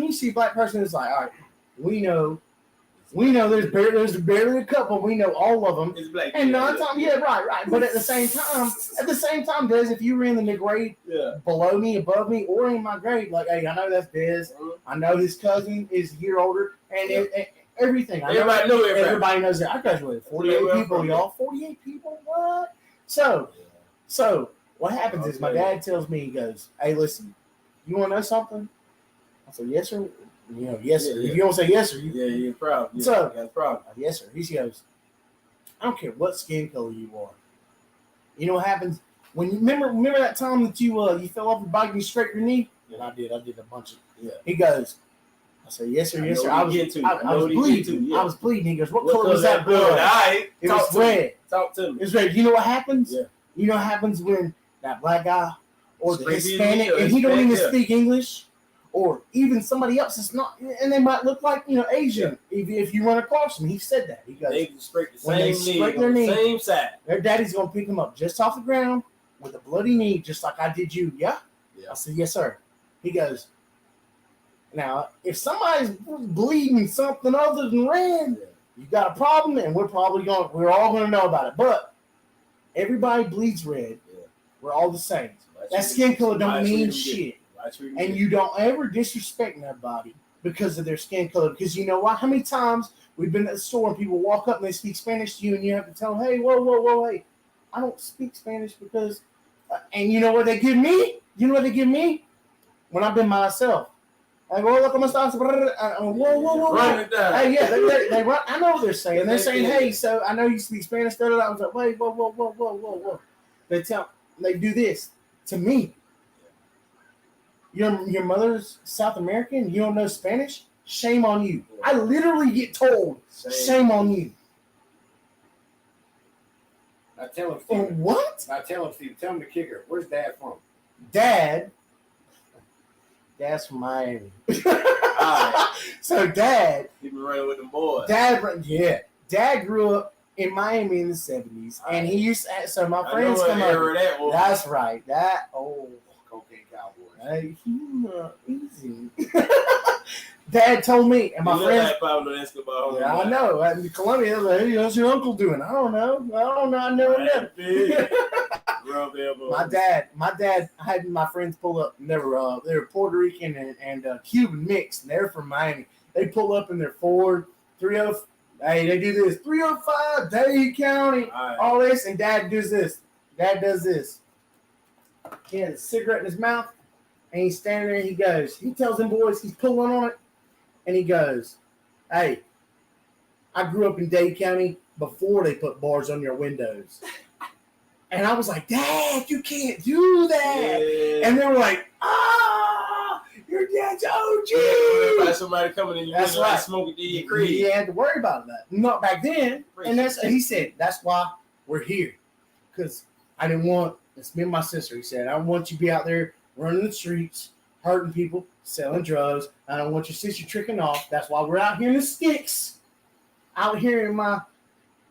you see a black person, it's like, all right, we know there's barely a couple. We know all of them. It's black. And none time, right. But at the same time, Des, if you were in the grade below me, above me, or in my grade, like, hey, I know that's Des. I know his cousin is a year older, and everything. Everybody knows that. I graduated 48 people, y'all. 48 people? What? So what happens is my dad tells me, he goes, "Hey, listen, you want to know something?" I said, "Yes, sir." Yes, sir. If you don't say yes, sir, you're proud. Yeah, so, that's proud. Yes, sir. He goes, "I don't care what skin color you are. You know what happens when you remember that time that you fell off your bike and you scraped your knee?" And I did a bunch of. Yeah. He goes, I said, "Yes, sir. Yes, sir." I was bleeding. Yeah. I was bleeding. He goes, "What color was that blood?" All right. It was red. Talk to me. It was red. You know what happens? Yeah. You know what happens when that black guy or the Straight Hispanic, in, and he don't even yeah. speak English, or even somebody else is not, and they might look like Asian. If you run across them, he said that. He goes, they scrape the when they same scrape knee their on knee, the same side. their daddy's gonna pick them up just off the ground with a bloody knee, just like I did you. Yeah. I said, "Yes, sir." He goes, "Now, if somebody's bleeding something other than red, you got a problem, and we're all gonna know about it. But everybody bleeds red. We're all the same. That skin color don't mean shit. And you don't ever disrespect nobody because of their skin color. Because you know why? How many times we've been at the store and people walk up and they speak Spanish to you, and you have to tell them, 'Hey, whoa, hey, I don't speak Spanish because,' and you know what they give me? You know what they give me? When I've been myself. I go, look, ¿cómo estás? Whoa. Run it down. Hey, yeah, they run. I know what they're saying. They're saying, 'Hey, so I know you speak Spanish.' I was like, wait, whoa. They do this to me. Your mother's South American. You don't know Spanish? Shame on you. I literally get told, shame on you. Now tell him, Steve. What? Now tell him, Steve. Tell him the kicker. Where's Dad from? Dad's from Miami. Right. So Dad. He been running with them boys. Dad grew up in Miami in the 70s, and he used to, so my friends come over. That's right. That Cocaine Cowboys. Hey, easy. Dad told me, and my friends. Like Pablo Escobar. Yeah, I know. In Colombia, like, "Hey, how's your uncle doing?" I don't know. I never met. My dad had my friends pull up. They were Puerto Rican and Cuban mixed, and they're from Miami. They pull up in their Ford 30. Hey, they do this 305 Dade County, all this, and Dad does this. He has a cigarette in his mouth, and he's standing there. And he tells them boys, he's pulling on it, and he goes, "Hey, I grew up in Dade County before they put bars on your windows." And I was like, "Dad, you can't do that." Yeah. And they were like, "Your dad's OG." Like somebody coming in your window and smoking the creed. He had to worry about that. Not back then. And he said, "That's why we're here." Because I didn't want, it's me and my sister. He said, "I don't want you to be out there running the streets, hurting people, selling drugs. I don't want your sister tricking off. That's why we're out here in the sticks. Out here in my,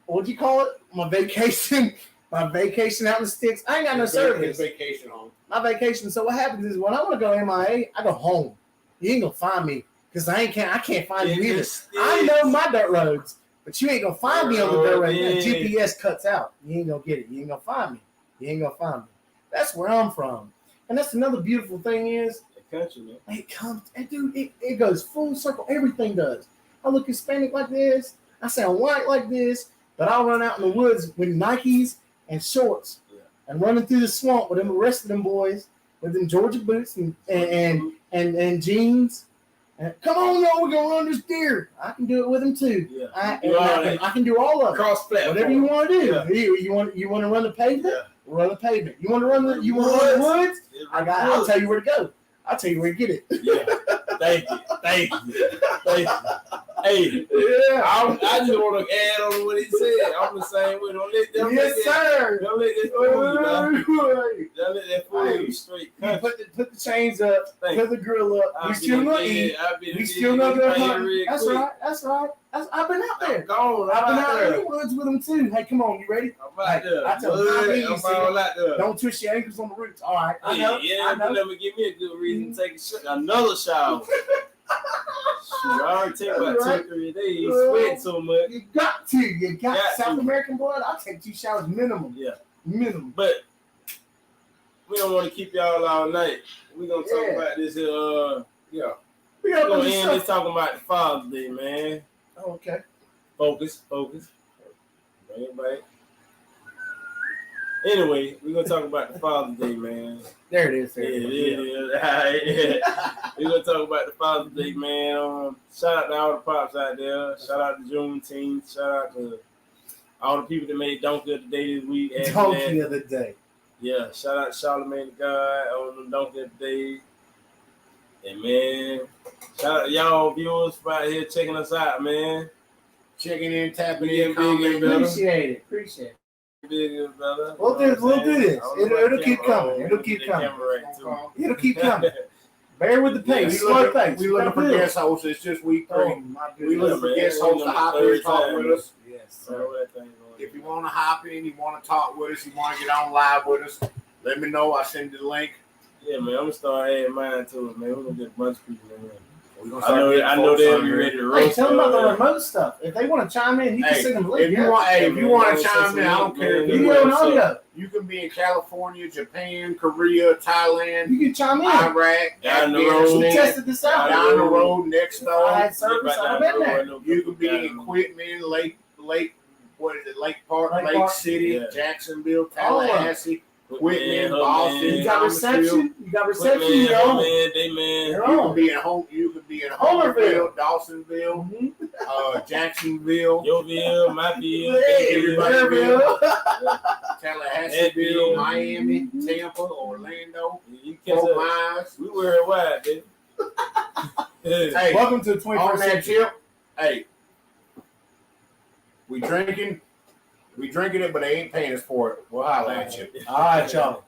what'd you call it? My vacation. My vacation out in the sticks. I ain't got no service. Vacation home. My vacation. So what happens is when I want to go MIA, I go home. You ain't gonna find me because I can't find you either. I know my dirt roads, but you ain't gonna find me on the dirt road. GPS cuts out. You ain't gonna get it. You ain't gonna find me. That's where I'm from. And that's another beautiful thing is the country, man. It comes, and dude, it goes full circle. Everything does. I look Hispanic like this. I sound white like this. But I'll run out in the woods with Nikes and shorts and running through the swamp with them rest of them boys with them Georgia boots and jeans. And come on, y'all, we're gonna run this deer. I can do it with them too. Yeah. I can do all of it. Cross platform. Whatever you want to do. Yeah. You want to run the pavement? Yeah. Run the pavement. You want to run the woods? I'll tell you where to go. I'll tell you where to get it. Yeah. Thank you. Hey, Yeah. I just want to add on what he said. I'm the same way. Don't let them Sir. Don't let that fool you, man. Don't let that fool you straight. You put the chains up, Thank put the grill up. We still gonna eat. We still gonna go hunting. That's right. I've been out there. I'm gone. I've been out there. in the woods with them too. Hey, come on, you ready? I'm out there. I tell you, I'm all out there. Don't twist your ankles on the roots. All right, I Hey, know. yeah, I know. you never give me a good reason to take another shower. Shoot, I already take about Right. 2-3 days. You sweat so much. You got to. You got South to. American blood. I'll take 2 showers minimum. Yeah. Minimum. But we don't want to keep y'all all night. We're going to talk Yeah. about this. We We're got going to to end this talking about the Father's Day, man. Oh, okay. Focus. Bring it back. Anyway, we're going to talk about the Father's Day, man. There it is. Yeah, it is. We're going to talk about the Father's Day, man. Shout out to all the pops out there. Shout out to Juneteenth. Shout out to all the people that made Donkey of the Day this week. Donkey of the day. Yeah, shout out to Charlamagne the God on the Donkey of the Day. And, man, shout out to y'all viewers for out here checking us out, man. Checking in, tapping Yeah, in, big and commenting. better. Appreciate it. Big brother. We'll do this. It'll keep coming. It'll keep The coming. camera right, too. It'll keep coming. Bear with the pace. We Slow pace. looking Gotta for build. guest hosts. It's just week 3. Oh my We goodness. looking for man. guest hosts to hop in and talk with us. Yes, So sir. that thing going If you want to hop in, you want to talk with us, you want to get on live with us, let me know. I send you the link. Yeah, man, I'm gonna start adding mine to it, man. We're gonna get a bunch of people in here. We're gonna I start know getting folks they'll on be here. ready to Hey, roast. tell them about the remote stuff. If they want to chime in, you can Hey, send them a link. If you want, if you want to chime in, I don't care. If you Video and audio. You can be in California, Japan, Korea, Thailand, You can chime in. Iraq, Down the road. We Afghanistan, tested this out. down the road, next I door. had service. I've been there. You can be in Quitman, Lake, what is it? Lake Park, Lake Lake Park. City, Yeah. Jacksonville, All of them. Tallahassee, Quitman, Boston. You got reception. You got reception. Man, You're on. man, they man. You're You on. can be in home. You can be in Homerville. Homerville, Dawsonville, Mhm. Jacksonville, Your my bill. Hey, everybody Maryville. Tallahassee, Adville. Miami, Tampa, Orlando, You catch Fort us. Myers. We worldwide, baby. Hey, Welcome to the on 21st that century. tip, hey, we drinking it, but they ain't paying us for it. We'll holler at you. All right, y'all.